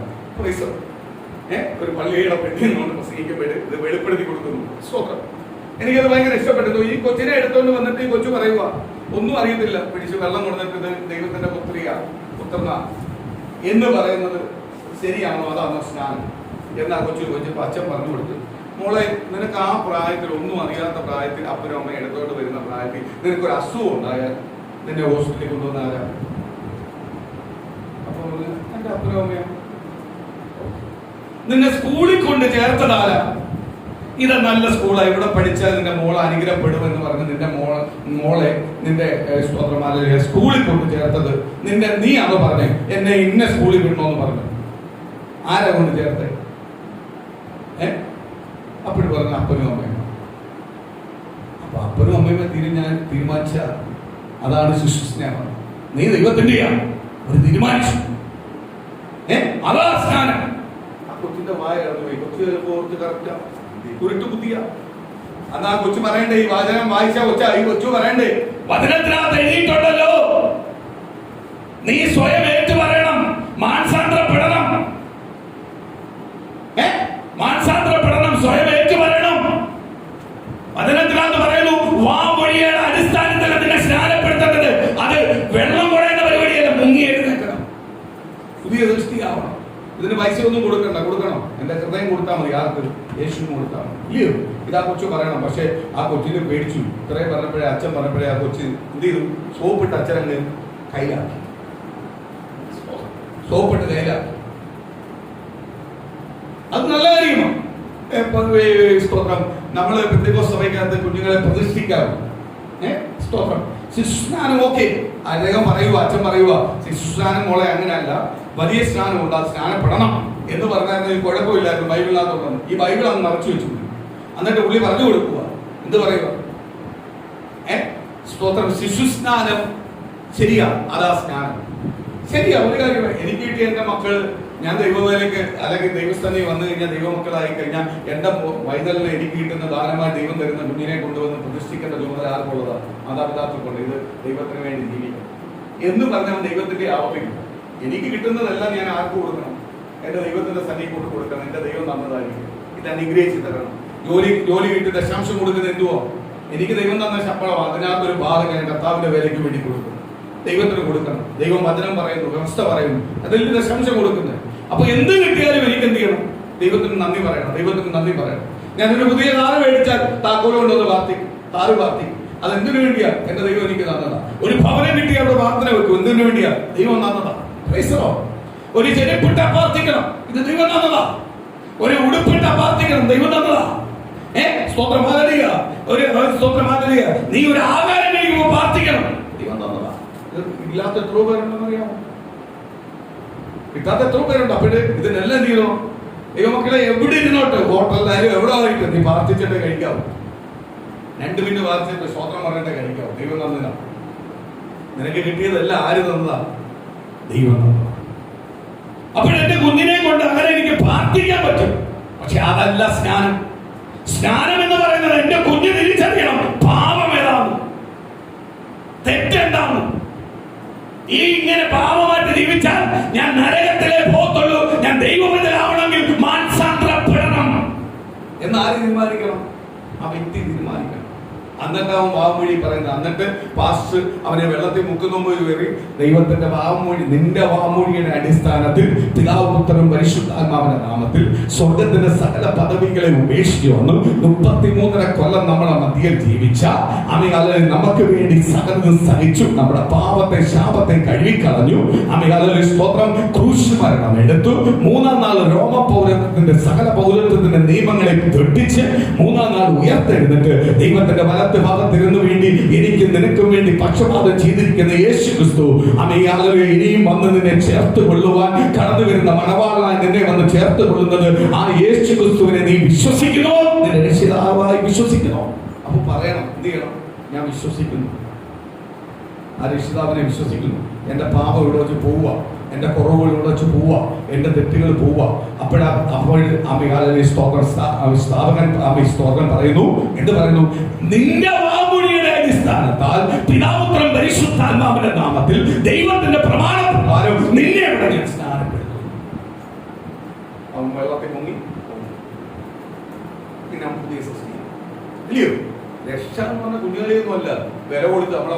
ഒരു പള്ളിയുടെ പെണ്ണിനെ കൊണ്ട് പ്രസംഗിക്കപ്പെട്ട് ഇത് വെളിപ്പെടുത്തി കൊടുക്കുന്നു. സ്തോത്രം. എനിക്കത് ഭയങ്കര ഇഷ്ടപ്പെട്ടു. ഈ കൊച്ചിനെ എടുത്തുകൊണ്ട് വന്നിട്ട് ഈ കൊച്ചു പറയുക, ഒന്നും അറിയത്തില്ല, പിടിച്ച് വെള്ളം കൊടുത്തിട്ട് ദൈവത്തിന്റെ പുത്രന എന്ന് പറയുന്നത് ശരിയാണോ? അതാണോ സ്നാനം എന്നാ കൊച്ചു ചോദിച്ചപ്പോൾ അച്ഛൻ പറഞ്ഞു കൊടുത്തു, മോളെ നിനക്ക് ആ പ്രായത്തിൽ, ഒന്നും അറിയാത്ത പ്രായത്തിൽ അപ്പനും അമ്മ എടുത്തോണ്ട് വരുന്ന പ്രായത്തിൽ നിനക്കൊരു അസുഖം ഉണ്ടായാൽ നിന്നെ ഹോസ്പിറ്റലിൽ കൊണ്ടുവന്ന ആരാ? അപ്പൊ എന്റെ അപ്പനും അമ്മയോ? നിന്നെ സ്കൂളിൽ കൊണ്ട് ചേർത്തതാരാ? ഇത് നല്ല സ്കൂളാ, ഇവിടെ പഠിച്ചാൽ നിന്റെ മോളെ അനുഗ്രഹപ്പെടുമെന്ന് പറഞ്ഞ് നിന്റെ മോളെ നിന്റെ സ്കൂളിൽ കൊണ്ട് ചേർത്തത് നീയാണോ പറഞ്ഞേ? എന്നെ ഇന്ന സ്കൂളിൽ വിടണമെന്ന് പറഞ്ഞു. ആരാ കൊണ്ട് ചേർത്തേ? അപ്പോഴും പറഞ്ഞു അപ്പനും അമ്മയും. അപ്പൊ അപ്പനും അമ്മയുമേ തീരുമാനിച്ച അതാണ് ശിശുസ്നേഹം. നീ ദൈവത്തിന്റെയാണ് ഒരു തീരുമാനിച്ചു. അതാ സ്നാനം. ആ കൊച്ചിന്റെ വായ കൊച്ചു ചിലപ്പോ കറക്റ്റാ, കുരുട്ടു ബുദ്ധിയാ. അന്നാ കൊച്ചു പറയണ്ടേ, ഈ വാചകം വായിച്ച ഈ കൊച്ചു പറയണ്ടേ, വചനത്തിനകത്ത് എഴുതിയിട്ടുണ്ടല്ലോ, നീ സ്വയം ഏറ്റു പറയണം, മാനസാന്തരപ്പെടണം. മാനസാന്തരപ്പെടണം, സ്വയം ഏറ്റു പറയണം. വചനത്തിനകത്ത് പറയുന്നു, വാമൊഴിയുടെ അടിസ്ഥാനത്തിൽ അതിനെ സ്നാനപ്പെടുത്തേണ്ടത്. അത് വെള്ളം കുഴയുന്ന പരിപാടിയല്ല, മുങ്ങി എഴുന്നേക്കണം, പുതിയ ദൃഷ്ടിയാവണം. ഇതിന് പൈസ ഒന്നും കൊടുക്കണം, എന്റെ ഹൃദയം കൊടുത്താൽ മതി. ആർക്ക്? യേശുവിന് കൊടുത്താൽ മതി. ഇല്ലയോ? ഇതാ കൊച്ചു പറയണം. പക്ഷെ ആ കൊച്ചിന് പേടിച്ചു. ഇത്രയും പറഞ്ഞപ്പോഴേ, അച്ഛൻ പറഞ്ഞപ്പോഴേ ആ കൊച്ച് എന്ത് ചെയ്തു? സോപ്പിട്ട് അച്ഛനങ്ങ് കയ്യിലാക്കി. സോപ്പിട്ട് കയ്യിലാക്കി. അത് നല്ല കാര്യമാണ്. സ്തോത്രം. നമ്മള് പെന്തക്കോസ്ത് സഭയ്ക്കകത്ത് കുഞ്ഞുങ്ങളെ പ്രതിഷ്ഠിക്കാറും സ്തോത്രം. ശിശുസ്നാനം ഓക്കെ, അദ്ദേഹം പറയുക, അച്ഛൻ പറയുക, ശിശുസ്നാനം മോളെ അങ്ങനെയല്ല, വലിയ സ്നാനമുണ്ട്, അത് സ്നാനപ്പെടണം എന്ന് പറഞ്ഞാൽ കുഴപ്പമില്ലായിരുന്നു. ബൈബിളിനകത്തോളം ഈ ബൈബിൾ അങ്ങ് നിറച്ചു വെച്ചു. എന്നിട്ട് പുള്ളി പറഞ്ഞു കൊടുക്കുക, എന്ത് പറയുക? സ്തോത്രം. ശിശുസ്നാനം ശരിയാ, അതാ സ്നാനം ശരിയാ. ഒരു കാര്യം, എനിക്ക് കിട്ടിയ എന്റെ മക്കള്, ഞാൻ ദൈവവേലയ്ക്ക് അല്ലെങ്കിൽ ദൈവസ്ഥാനിൽ വന്നു കഴിഞ്ഞാൽ, ദൈവമക്കളായി കഴിഞ്ഞാൽ, എന്റെ വൈതലിന് എനിക്ക് കിട്ടുന്ന ദാനമായി ദൈവം തരുന്ന കുഞ്ഞിനെ കൊണ്ടുവന്ന് പ്രതിഷ്ഠിക്കേണ്ട ചുമതല ആർക്കുള്ളതാണ്? മാതാപിതാക്കൾക്കുണ്ട്. ഇത് ദൈവത്തിന് വേണ്ടി ജീവിക്കണം എന്ന് പറഞ്ഞാൽ ദൈവത്തിന്റെ ആവർത്തിക്കും. എനിക്ക് കിട്ടുന്നതെല്ലാം ഞാൻ ആർക്ക് കൊടുക്കണം? എന്റെ ദൈവത്തിന്റെ സന്നിധി കൊണ്ട് കൊടുക്കണം. എന്റെ ദൈവം തന്നതായിരിക്കും. ഇത് അനുഗ്രഹിച്ച് തരണം. ജോലി കിട്ടി ദശാംശം കൊടുക്കുന്നത് എന്തുവോ? എനിക്ക് ദൈവം തന്ന ശമ്പളം, അതിനകത്തൊരു ഭാഗം ഞാൻ കർത്താവിന്റെ വേലയ്ക്ക് വേണ്ടി കൊടുക്കണം. ദൈവത്തിന് കൊടുക്കണം. ദൈവം വചനം പറയുന്നു, വ്യവസ്ഥ പറയുന്നു, അതിൽ ദശാംശം കൊടുക്കുന്നത്. അപ്പൊ എന്ത് കിട്ടിയാലും എനിക്ക് എന്ത് ചെയ്യണം? ദൈവത്തിന് നന്ദി പറയണം. ദൈവത്തിന് നന്ദി പറയണം. ഞാനൊരു പുതിയ കാറ് മേടിച്ചാൽ താക്കോല് കൊണ്ടുവന്ന് പ്രാർത്ഥിക്കും, കാറ് പ്രാർത്ഥിക്കും. അതെന്തിനു വേണ്ടിയാ? എന്റെ ദൈവം എനിക്ക് തന്നതാ. ഒരു ഭവനം കിട്ടിയാൽ അവിടെ പ്രാർത്ഥന വെക്കും. എന്തിനു വേണ്ടിയാ? ദൈവം തന്നതാ. ഒരു ചെരുപ്പിട്ട പ്രാർത്ഥിക്കണം, ഇത് ദൈവം തന്നതാ. ഒരു ഉടുപ്പിട്ട പ്രാർത്ഥിക്കണം, ദൈവം തന്നതാ. സ്തോത്രം. ഒരു സ്തോത്രം. നീ ഒരു ആകാരം കഴിക്കുമ്പോൾ പ്രാർത്ഥിക്കണം, ദൈവം തന്നതാ. ഇല്ലാത്ത എത്രയോ പേരുണ്ടെന്ന് അറിയാമോ? കിട്ടാത്ത എത്രയോ പേരുണ്ട്. അപ്പോഴ് ഇതിനെല്ലാം എന്ത് ചെയ്യണോ? ദൈവമക്കളെ എവിടെ ഇരുന്നോട്ട്, ഹോട്ടലിലായാലും എവിടെ ആയിട്ട് നീ പ്രാർത്ഥിച്ചിട്ട് കഴിക്കാവൂ. 2 മിനിറ്റ് പ്രാർത്ഥിച്ചിട്ട് സ്തോത്രം പറഞ്ഞിട്ട് കഴിക്കാവൂ. ദൈവം തന്നതാ. നിനക്ക് കിട്ടിയതല്ല ആര് തന്നതാ? ദൈവം തന്നതാ. അപ്പോൾ എന്റെ കുഞ്ഞിനെ കൊണ്ട് അങ്ങനെ എനിക്ക് പ്രാർത്ഥിക്കാൻ പറ്റും. പക്ഷെ അതല്ല സ്നാനം. സ്നാനം എന്ന് പറയുന്നത് എന്റെ കുഞ്ഞ് തിരിച്ചറിയണം പാപം ഏതാണ്, തെറ്റെന്താണ്. ഈ ഇങ്ങനെ പാപമായിട്ട് ജീവിച്ചാൽ ഞാൻ നരകത്തിലേ പോകത്തുള്ളൂ, ഞാൻ ആര് തീരുമാനിക്കണം? ആ വ്യക്തി തീരുമാനിക്കണം. എന്നിട്ട് അവൻ വാമൊഴി പറയുന്നത്. എന്നിട്ട് പാസ്റ്റർ അവനെ വെള്ളത്തിൽ മുക്കുന്നുമ്പോൾ കയറി ദൈവത്തിന്റെ വാമൊഴി, നിന്റെ വാമൊഴിയുടെ അടിസ്ഥാനത്തിൽ പിതാവ് പുത്രനും പരിശുദ്ധാത്മാവിന്റെ നാമത്തിൽ സ്വർഗത്തിന്റെ സകല പദവികളെ ഉപേക്ഷിച്ചു വന്നു 33.5 കൊല്ലം നമ്മളെ മധ്യയിൽ ജീവിച്ച അമികാലിൽ നമുക്ക് വേണ്ടി സകലതും സഹിച്ചു, നമ്മുടെ പാപത്തെ ശാപത്തെ കഴുകിക്കളഞ്ഞു. അമികാലിൽ സ്തോത്രം. ക്രൂശ് മരണം എടുത്തു. 3-ാം നാൾ റോമ പൗരത്വത്തിന്റെ സകല പൗരത്വത്തിന്റെ നിയമങ്ങളെ തെറ്റിച്ച് 3-ാം നാൾ ഉയർത്തെഴുന്നിട്ട് ദൈവത്തിന്റെ ഭാഗത്തിരുന്നു വേണ്ടി എനിക്ക് നിനക്കും വേണ്ടി പക്ഷപാതം ചെയ്തിരിക്കുന്ന യേശു ക്രിസ്തു അമേയാളുകൾ ഇനിയും വന്ന് നിന്നെ ചേർത്ത് കൊള്ളുവാൻ കടന്നു വരുന്ന മണവാളനായി നിന്നെ വന്ന് ചേർത്ത് കൊള്ളുന്നത് ആ യേശു ക്രിസ്തുവിനെ നീ വിശ്വസിക്കണോ? നിന്റെ രക്ഷിതാവായി വിശ്വസിക്കണോ? അപ്പൊ പറയണം, എന്ത് ചെയ്യണം? ഞാൻ വിശ്വസിക്കുന്നു, ആ രക്ഷിതാവിനെ വിശ്വസിക്കുന്നു. എന്റെ പാപം ഇവിടെ വെച്ച് പോവുക, എന്റെ കുറവുകൾ ഇവിടെ വെച്ച് പോവുക, എന്റെ തെറ്റുകൾ പോവുക. അപ്പോൾ സ്തോത്രം പറയുന്നു. എന്ത് പറയുന്നു? നിന്റെ വാമൊഴിയുടെ അടിസ്ഥാനത്താൽ പിതാപുത്രൻ പരിശുദ്ധാത്മാവിന്റെ നാമത്തിൽ ദൈവത്തിന്റെ പ്രമാണപ്രകാരം നിന്നെ ഇവിടെ ഞാൻ സ്നാനപ്പെടുത്തുന്നു. അവൻ വെള്ളത്തിൽ മുങ്ങി, പിന്നെ പുതിയ സൃഷ്ടി ഇല്ലയോ? രക്ഷ എന്ന് പറഞ്ഞ കുഞ്ഞുകളിയൊന്നും അല്ല, വില കൊടുത്ത് നമ്മളെ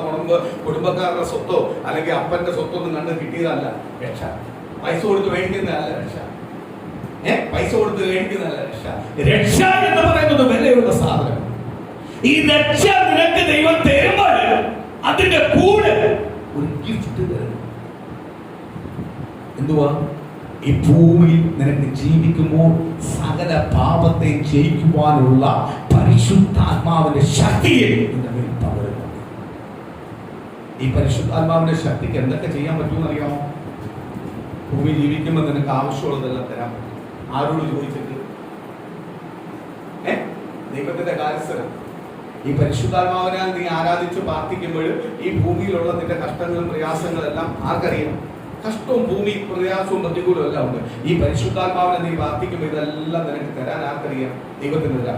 കുടുംബക്കാരുടെ സ്വത്തോ അല്ലെങ്കിൽ അപ്പന്റെ സ്വത്തോ ഒന്നും കണ്ട് കിട്ടിയതല്ല രക്ഷ. പൈസ കൊടുത്ത് മേടിക്കുന്നതല്ല രക്ഷ. പൈസ കൊടുത്ത് മേടിക്കുന്നതല്ല രക്ഷ. രക്ഷ എന്ന് പറയുന്നത് വിലയുള്ള സാധനം. ഈ രക്ഷ നിനക്ക് ദൈവം തരുമ്പോൾ അതിന്റെ കൂടെ ഒരു ഗിഫ്റ്റ് തരുന്നു. എന്തുവാ? ഈ ഭൂമിയിൽ നിനക്ക് ജീവിക്കുമ്പോൾ സകല പാപത്തെ ജയിക്കുവാനുള്ള പരിശുദ്ധാത്മാവിന്റെ ശക്തിയെ നിന്റെ മേൽ പകരുന്നു. ഈ പരിശുദ്ധാത്മാവിന്റെ ശക്തിക്ക് എന്തൊക്കെ ചെയ്യാൻ പറ്റുമെന്ന് അറിയാമോ? ഭൂമി ജീവിക്കുമ്പോൾ നിനക്ക് ആവശ്യമുള്ളതെല്ലാം തരാൻ പറ്റും. ആരോട് ചോദിച്ചിട്ട്? ദൈവത്തിന്റെ കാര്യസ്ഥലം. ഈ പരിശുദ്ധാത്മാവിനാൽ നീ ആരാധിച്ച് പ്രാർത്ഥിക്കുമ്പോൾ ഈ ഭൂമിയിലുള്ള നിന്റെ കഷ്ടങ്ങളും പ്രയാസങ്ങളെല്ലാം ആർക്കറിയാം? കഷ്ടവും ഭൂമി പ്രയാസവും പ്രതികൂലവും എല്ലാം ഉണ്ട്. ഈ പരിശുദ്ധാത്മാവിനെ നീ പ്രാർത്ഥിക്കുമ്പോൾ ഇതെല്ലാം നിനക്ക് തരാൻ ആർക്കറിയാം? ദൈവത്തിന് തരാം.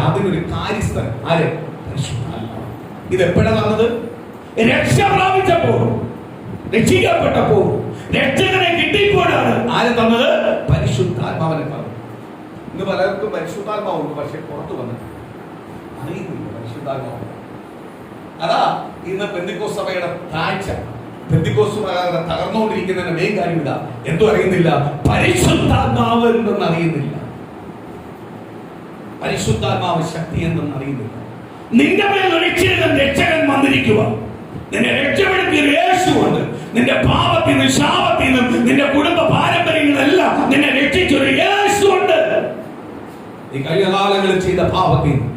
അതിനൊരു കാര്യസ്ഥൻ ആര്? പരിശുദ്ധാത്മാവ്. ഇത് എപ്പോഴാണ് വന്നത്? രക്ഷ പ്രാപിച്ചപ്പോൾ, രക്ഷിക്കപ്പെട്ടപ്പോൾ, രക്ഷകനെ കിട്ടിയപ്പോഴാണ് ആര് തന്നത്? പരിശുദ്ധാത്മാവിനെ തന്നത്. ഇന്ന് പലർക്കും പരിശുദ്ധാത്മാവുണ്ട്, പക്ഷെ പുറത്തു വന്നിട്ട് അറിയുന്നില്ല പരിശുദ്ധാത്മാവ്. അതാ ഇന്ന് പെന്തിക്കോസ്ത് സഭയുടെ താഴ്ച. പെന്തിക്കോസ്ത് തകർന്നുകൊണ്ടിരിക്കുന്നതിന്റെ മെയിൻ കാര്യം ഇതാ. എന്തോ അറിയുന്നില്ല, പരിശുദ്ധാത്മാവ് എന്തെന്ന് അറിയുന്നില്ല, പരിശുദ്ധാത്മാവ് ശക്തി എന്തെന്ന് അറിയുന്നില്ല. നിന്റെ മേൽ ഒരിക്കലും രക്ഷകൻ വന്നിരിക്കുക. നിന്നെ രക്ഷപ്പെടുത്തിയ യേശുവുണ്ട്. നിന്റെ പാപത്തിൽ നിന്നും ശാപത്തിൽ നിന്നും നിന്റെ കുടുംബ പാരമ്പര്യങ്ങളെല്ലാം നിന്നെ രക്ഷിച്ചൊരു യേശുവുണ്ട്. ഈ കഴിഞ്ഞ കാലങ്ങളിൽ ചെയ്ത പാപത്തിൽ നിന്ന്,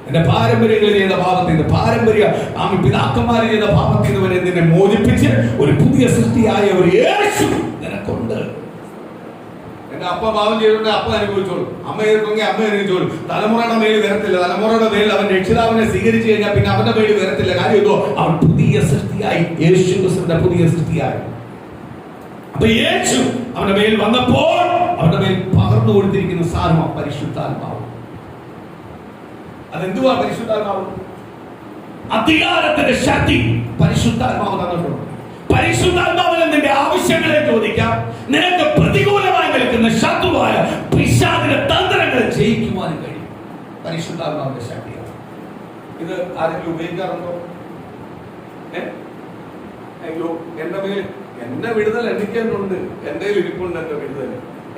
എന്റെ പാരമ്പര്യങ്ങൾ ചെയ്ത പാപത്തിൽ നിന്ന്, പിതാക്കന്മാർ ചെയ്ത പാപത്തിൽ നിന്ന് നിന്നെ മോചിപ്പിച്ച് ഒരു പുതിയ സൃഷ്ടിയായ ഒരു യേശു നിനക്കുണ്ട്. എന്റെ അപ്പ പാപം ചെയ്തിട്ട് അപ്പ അനുഭവിച്ചോളൂ, അമ്മ ചെയ്തിട്ടുണ്ടെങ്കിൽ അമ്മ അനുഭവിച്ചോളൂ. തലമുറയുടെ മേൽ വരത്തില്ല. തലമുറയുടെ മേൽ അവൻ രക്ഷിതാവിനെ സ്വീകരിച്ചു കഴിഞ്ഞാൽ പിന്നെ അവന്റെ മേൽ വരത്തില്ല. കാര്യം എന്തോ? അവൻ പുതിയ സൃഷ്ടിയായി, യേശു ക്രിസ്തുവിന്റെ പുതിയ സൃഷ്ടിയായി. അപ്പൊ യേശു അവന്റെ മേൽ വന്നപ്പോൾ അവന്റെ മേൽ പകർന്നു കൊടുത്തിരിക്കുന്ന സാധനം പരിശുദ്ധാത്മാവ്. അതെന്തുവാ പരിശുദ്ധാത്മാവ്? അധികാരത്തിന്റെ ശക്തി പരിശുദ്ധാത്മാവ് തന്നിട്ടുണ്ട്. പരിശുദ്ധാത്മാവിനെ നിന്റെ ആവശ്യങ്ങളെ ചോദിക്കാം. നിനക്ക് പ്രതികൂലമായി നിൽക്കുന്ന ശത്രുവായ പിശാചിന്റെ തന്ത്രങ്ങളെ ജയിക്കുവാനും കഴിയും. പരിശുദ്ധാത്മാവിന്റെ ശക്തിയാണ്. ഇത് ആരെങ്കിലും ഉപയോഗിക്കാറുണ്ടോ? അയ്യോ, എന്റെ വിടുതൽ എനിക്ക് തന്നെ ഉണ്ട്, എന്റെ ഇരിപ്പുണ്ട്.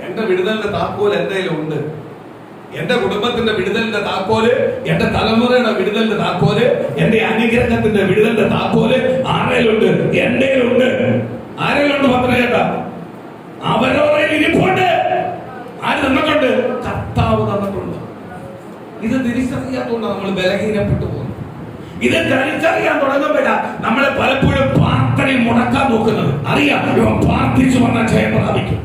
എന്റെ വിടുതലിന്റെ താക്കോൽ എന്റെ ഉണ്ട്. എന്റെ കുടുംബത്തിന്റെ വിടുതലിന്റെ താക്കോല്, എന്റെ തലമുറയുടെ വിടുതലിന്റെ താക്കോല്, എന്റെ അനുഗ്രഹത്തിന്റെ വിടുതലിന്റെ താക്കോല് ആരേലുണ്ട്? എന്റെ ഉണ്ട്. ആരേലുണ്ട്? പത്രം കേട്ടാ അവരവരെ ഇരിപ്പുണ്ട്. ആര് തന്നിട്ടുണ്ട്? കർത്താവ് തന്നിട്ടുണ്ട്. ഇത് തിരിച്ചറിയാത്തോണ്ടാണ് നമ്മൾ ബലഹീനപ്പെട്ടു പോകുന്നത്. ഇത് തിരിച്ചറിയാൻ തുടങ്ങുമ്പോഴാ നമ്മളെ പലപ്പോഴും പ്രാർത്ഥനയും മുടക്കാൻ നോക്കുന്നത്. അറിയാം, ഇവൻ പ്രാർത്ഥിച്ചു വന്ന ജയം പ്രാപിക്കും,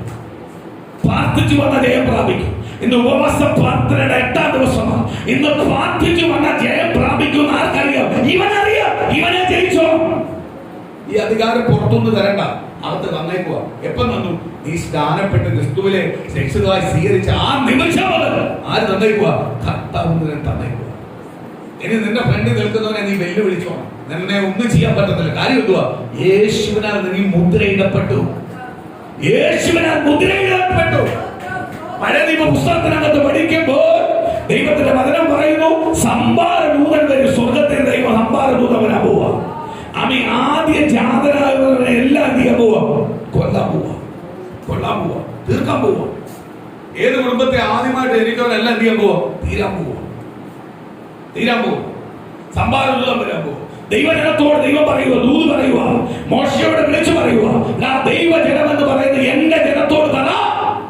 പ്രാർത്ഥിച്ചു വന്ന ജയം പ്രാപിക്കും. ഇന്ന് ഉപവാസ പ്രാർത്ഥനയുടെ 8ാം ദിവസമാണ്. ഇന്ന് പ്രാർത്ഥിച്ചു വന്ന ജയം പ്രാപിക്കുന്ന ആർക്കറിയാം? ഇവനറിയാം, ഇവനെ ജയിച്ചോ. ഈ അധികാരം പുറത്തുനിന്ന് തരണ്ട, അകത്ത് തന്നേക്കുക. എപ്പം തന്നു? നീ സ്നാനപ്പെട്ട് ക്രിസ്തുവിലെ രക്ഷിതാവായി സ്വീകരിച്ച ആ നിമിഷം ആര് തന്നേക്കുക? കർത്താവ് തന്നേക്കുക. ഇനി നിന്റെ ഫ്രണ്ടിൽ നിൽക്കുന്നവനെ നീ വെല്ലുവിളിച്ചോ. നിന്നെ ഒന്നും ചെയ്യാൻ പറ്റത്തില്ല. കാര്യം എന്തുവാ? യേശുവിനാൽ നീ മുദ്രയിടപ്പെട്ടു. യേശുവിനാൽ മുദ്രയിടപ്പെട്ടു. പഴയ നിയമ പുസ്തകത്തിനകത്ത് പഠിക്കുമ്പോൾ ദൈവത്തിന്റെ വചനം പറയുന്നു സംഭാരദൂതൻ വരും. സ്വർഗത്തിൽ ദൈവം സംഭാരദൂതൻ വരാൻ പോവാ. ആമീൻ. ആദ്യ ജാതരായവരെ എല്ലാം ചെയ്യാൻ പോവാ, കൊല്ലാൻ പോവാ, തീർക്കാൻ പോവാ. ഏത് കുടുംബത്തെ ആദ്യമായിട്ട് എനിക്കവരെല്ലാം എന്ത് ചെയ്യാൻ പോവാ? തീരാൻ പോവാ. സംഭാരദൂതൻ വരാൻ പോവാ. ദൈവജനത്തോട് ദൈവം പറയുക, ദൂത് പറയുക, മോശയോട് വിളിച്ചു പറയുക, ദൈവജനം എന്ന് പറയുന്നത് എന്റെ ജനത്തോട് പറ,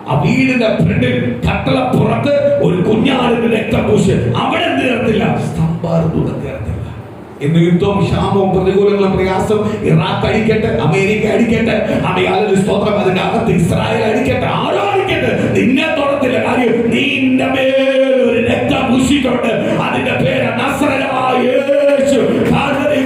ആ വീടിന്റെ ഫ്രണ്ടിൽ കട്ടളപ്പുറത്ത് ഒരു കുഞ്ഞാടിന്റെ രക്തം പൂശ്. അവിടെ തീർത്തില്ല, സംഭാരദൂതൻ തീർത്തില്ല. ഇന്ന് യുദ്ധവും ക്ഷാമവും പ്രതികൂലങ്ങളും പ്രയാസം ഇറാഖ് അടിക്കട്ടെ, അമേരിക്ക അടിക്കട്ടെ, അമേയാലൊരു സ്തോത്രം, അതിന്റെ അകത്ത് ഇസ്രായേൽ അടിക്കട്ടെ, ആരോ അടിക്കട്ടെ, നിന്നെ തൊടത്തില്ല. കാര്യം നിന്റെ മേലൊരു രക്തം പൂശിയിട്ടുണ്ട്. അതിന്റെ പേര് നസറേയനായ യേശു.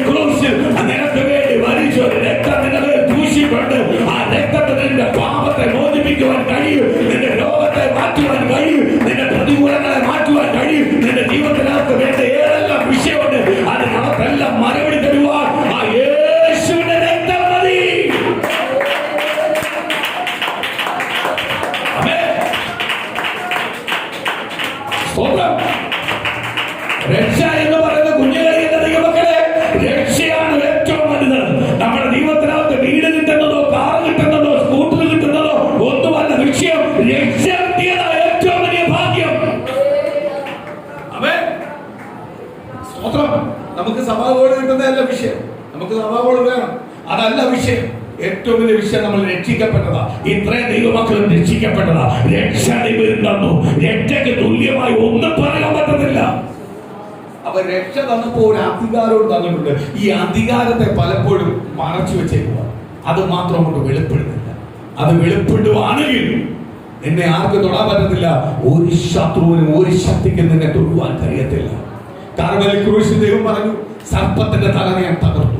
ക്രൂശിൽ നിനക്ക് വേണ്ടി മരിച്ച ഒരു രക്തം നിന്റെ മേൽ പൂശിയിട്ടുണ്ട്. ആ രക്തത്തിന് നിന്റെ പാപത്തെ മോചിപ്പിക്കുവാൻ കഴിയും, നിന്റെ രോഗത്തെ മാറ്റുവാൻ കഴിയും, നിന്റെ പ്രതികൂലങ്ങളെ മാറ്റുവാൻ കഴിയും. നിന്റെ ജീവിതത്തിനകത്ത് വേണ്ട ഏതെല്ലാം വിഷയമുണ്ട് അതിനകത്തെല്ലാം മറുപടി തരുവാൻ ആ യേശുവിന്റെ രക്തം മതി. രക്ഷ എന്ന് പറയുന്ന കുഞ്ഞുകളിന്റെ ദൈവമക്കളെ, രക്ഷയാണ് ഏറ്റവും വലുത്. നമ്മുടെ ജീവിതത്തിനകത്ത് വീട് കിട്ടുന്നതോ കാർ കിട്ടുന്നതോ സ്കൂട്ടർ കിട്ടുന്നതോ ഒന്നുമല്ല വിഷയം. രക്ഷ കിട്ടിയതാണ് ഏറ്റവും വലിയ ഭാഗ്യം. നമുക്ക് സഭാഗോള് കിട്ടുന്നതല്ല വിഷയം, നമുക്ക് സഭാഗോള് വേണം, അതല്ല വിഷയം. ഏറ്റവും വലിയ വിഷയം നമ്മൾ രക്ഷിക്കപ്പെട്ടതാ. ഇത്രയും ദൈവമക്കളും രക്ഷിക്കപ്പെട്ടതാ. രക്ഷ ദൈവം തന്നു. രക്ഷയ്ക്ക് തുല്യമായി ഒന്നും പറയാൻ പറ്റത്തില്ല. അപ്പൊ രക്ഷ തന്നപ്പോ ഒരു അധികാരവും തന്നിട്ടുണ്ട്. ഈ അധികാരത്തെ പലപ്പോഴും മറച്ചു വെച്ചേക്കുക. അത് മാത്രം കൊണ്ട് വെളിപ്പെടുന്നില്ല. അത് വെളിപ്പെടുവാണെങ്കിൽ നിന്നെ ആർക്കും തൊടാൻ പറ്റത്തില്ല. ഒരു ശത്രുവിനും ഒരു ശക്തിക്കും നിന്നെ തൊടുവാൻ കഴിയത്തില്ല. കാർമേൽ ക്രൂശിൽ ദൈവം പറഞ്ഞു, സർപ്പത്തിന്റെ തല ഞാൻ തകർത്തു,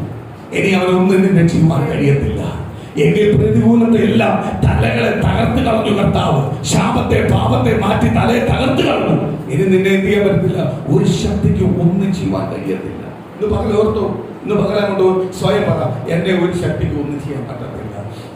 ഇനി അവനൊന്നും നിന്നെ ചെയ്യുവാൻ കഴിയത്തില്ല. എങ്കിൽ പ്രതികൂലത്തെ എല്ലാം തലകളെ തകർത്ത് കളഞ്ഞു കർത്താവ്. ശാപത്തെ പാപത്തെ മാറ്റി തലയെ തകർത്ത് കളഞ്ഞു. ഇനി നിന്നെ എന്ത് ചെയ്യാൻ പറ്റത്തില്ല. ഒരു ശക്തിക്ക് ഒന്നും ചെയ്യുവാൻ കഴിയത്തില്ല. ഇന്ന് പകൽ ഓർത്തോ, ഇന്ന് പകരം കൊണ്ട് സ്വയം പറ, എന്നെ ഒരു ശക്തിക്ക് ഒന്നും ചെയ്യാൻ പറ്റത്തില്ല.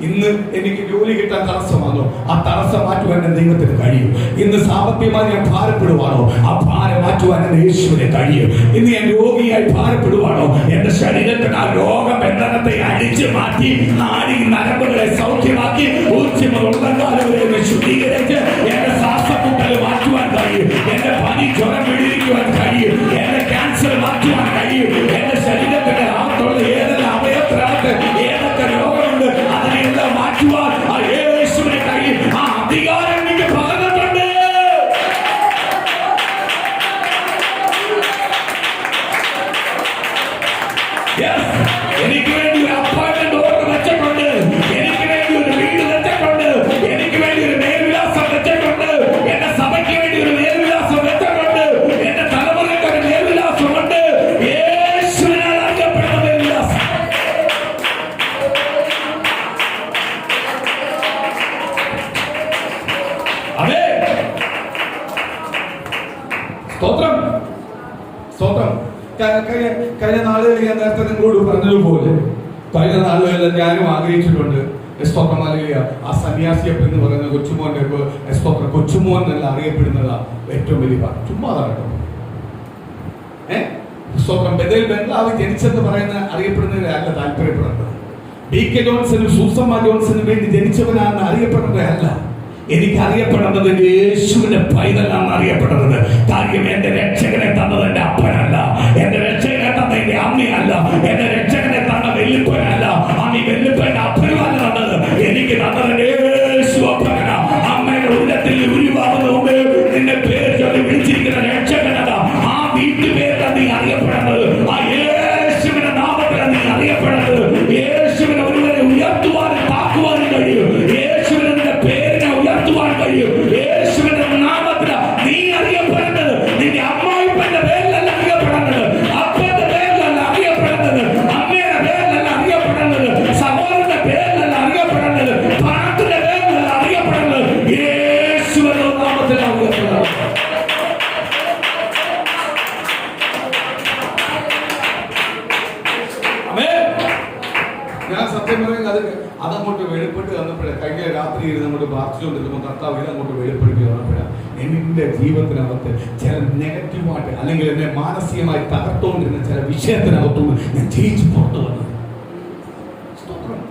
ഇന്ന് എനിക്ക് ജോലി കിട്ടാൻ തടസ്സമാണോ, ആ തടസ്സം മാറ്റുവാൻ എന്റെ ദൈവത്തിന് കഴിയും. ഇന്ന് സാമ്പത്തികമായി ഞാൻ ഭാരപ്പെടുവാണോ, ആ ഭാരം മാറ്റുവാൻ എന്റെ യേശുവിന് കഴിയും. ഇന്ന് ഞാൻ രോഗിയായി ഭാരപ്പെടുവാണോ, എന്റെ ശരീരത്തിന് ആ രോഗബന്ധനത്തെ അടിച്ചു മാറ്റി നാടി നരമ്പുകളെ സൗഖ്യമാക്കി ഉച്ചമുള്ളകാലവരെ ശുദ്ധീകരിച്ച് എന്റെ ശ്വാസമുട്ടൽ മാറ്റുവാൻ കഴിയും. എന്റെ പനി ജ്വരം പിടിക്കുവാൻ കഴിയും. എന്റെ ക്യാൻസർ മാറ്റുവാൻ കഴിയും. എന്റെ ശരീരത്തിന്റെ അകത്തുള്ള ഏതെല്ലാം അവയവത്തിനകത്ത് ഏതൊക്കെ രോഗമുണ്ട് അതിനെല്ലാം മാറ്റുവാൻ ആ യേശുവിനെ കഴിയും. ആ അധികാരം എനിക്ക് പകർന്നിട്ടുണ്ട്. എനിക്ക് വേണ്ടി ഒരു അപ്പാർട്ട്മെന്റ് ഓർഡർ വെച്ചിട്ടുണ്ട്. എനിക്ക് വേണ്ടി ഒരു വീട് വെച്ചിട്ടുണ്ട്. എനിക്ക് വേണ്ടി ഒരു മേൽവിലാസം വെച്ചിട്ടുണ്ട്. എന്റെ സഭയ്ക്ക് വേണ്ടി ഒരു മേൽവിലാസം വെച്ചിട്ടുണ്ട്. എന്റെ തലമുറയ്ക്ക് ഒരു മേൽവിലാസമുണ്ട്. യേശുവിനാൽ അറിയപ്പെടുന്ന മേൽവിലാസം. അതെ, സ്തോത്രം, സ്തോത്രം. കഴിഞ്ഞ നാളുകളിൽ ഞാൻ നേരത്തെ നിങ്ങളോട് പറഞ്ഞതുപോലെ കഴിഞ്ഞ നാളുകളിൽ ഞാനും ആഗ്രഹിച്ചിട്ടുണ്ട്. സ്തോത്രമാലിയ ആ സന്യാസിയപ്പ് എന്ന് പറയുന്ന കൊച്ചുമോന്റെ സ്തോത്രം, കൊച്ചുമോൻ എന്നല്ല അറിയപ്പെടുന്നതാ ഏറ്റവും വലിയ ചുമ്മാതാണ്. സ്തോത്രം. ബെഥേൽ ബംഗ്ലാവ് ജനിച്ചെന്ന് പറയുന്ന അറിയപ്പെടുന്നവരല്ല താല്പര്യപ്പെടുന്നത്. BK ജോൺസനും സൂസമ്മ ജോൺസനും വേണ്ടി ജനിച്ചവനാണെന്ന് അറിയപ്പെടുന്നതല്ല. എനിക്ക് അറിയപ്പെടുന്നത് യേശുവിന്റെ പൈതലാണ് അറിയപ്പെടുന്നത്. കാര്യം എന്റെ രക്ഷകനെ തന്നത് എന്റെ അപ്പനല്ല, എന്റെ രക്ഷകനെ തന്ന എന്റെ അമ്മയല്ല, എന്റെ രക്ഷകനെ തന്ന വെല്ലുപ്പനല്ല, അമ്മ വെല്ലുപ്പന്റെ അപ്പനുമല്ല തന്നത്. എനിക്ക് തന്നത് യേശു അപ്പന. അമ്മയുടെ ഉള്ളത്തിൽ ഉരുവാകുന്ന മുമ്പ് നിന്റെ പേര് ചൊല്ലി വിളിച്ചിരിക്കുന്ന രക്ഷകനത. ആ വീട്ടുപേരാണ് നീ അറിയപ്പെടുന്നത്. ആ യേശുവിന്റെ നാമത്തിലാണ് നീ അറിയപ്പെടുന്നത്. യേശുവിനെ ഒരുവരെ ഉയർത്തുവാനും താക്കുവാനും കഴിയും. യേശുവിനെ നിന്റെ പേരിനെ ഉയർത്തുവാൻ കഴിയും. യേശുവിന്റെ നാമത്തില് നീ അറിയപ്പെടുന്നത്. നിന്റെ അമ്മായിപ്പന്റെ പേരിലല്ല അറിയപ്പെടുന്നത്, അപ്പന്റെ പേരിലല്ല അറിയപ്പെടുന്നത്, അമ്മയുടെ പേരിലല്ല അറിയപ്പെടുന്നത്, സഹോദരന്റെ പേരിലല്ല അറിയപ്പെടുന്നത്, പണത്തിന്റെ പേരിലല്ല അറിയപ്പെടുന്നത്. യേശുവിന്റെ നാമത്തിലാണ് അറിയപ്പെടുന്നത്. ഞാൻ സത്യം പറയുന്നത് അതങ്ങോട്ട് വെളിപ്പെട്ട് വന്നപ്പോഴേ, കഴിഞ്ഞ രാത്രി നമ്മൾ പ്രാർത്ഥിച്ചുകൊണ്ടിരുന്നപ്പോൾ കർത്താവ് ഇതങ്ങോട്ട് വെളിപ്പെടുത്തി വന്നപ്പോഴാണ് എന്റെ ജീവിതത്തിനകത്ത് ചില നെഗറ്റീവായിട്ട് അല്ലെങ്കിൽ എന്നെ മാനസികമായി തകർത്തുകൊണ്ടിരുന്ന ചില വിഷയത്തിനകത്തുനിന്ന് ഞാൻ ജയിച്ചു പുറത്തു വന്നത്.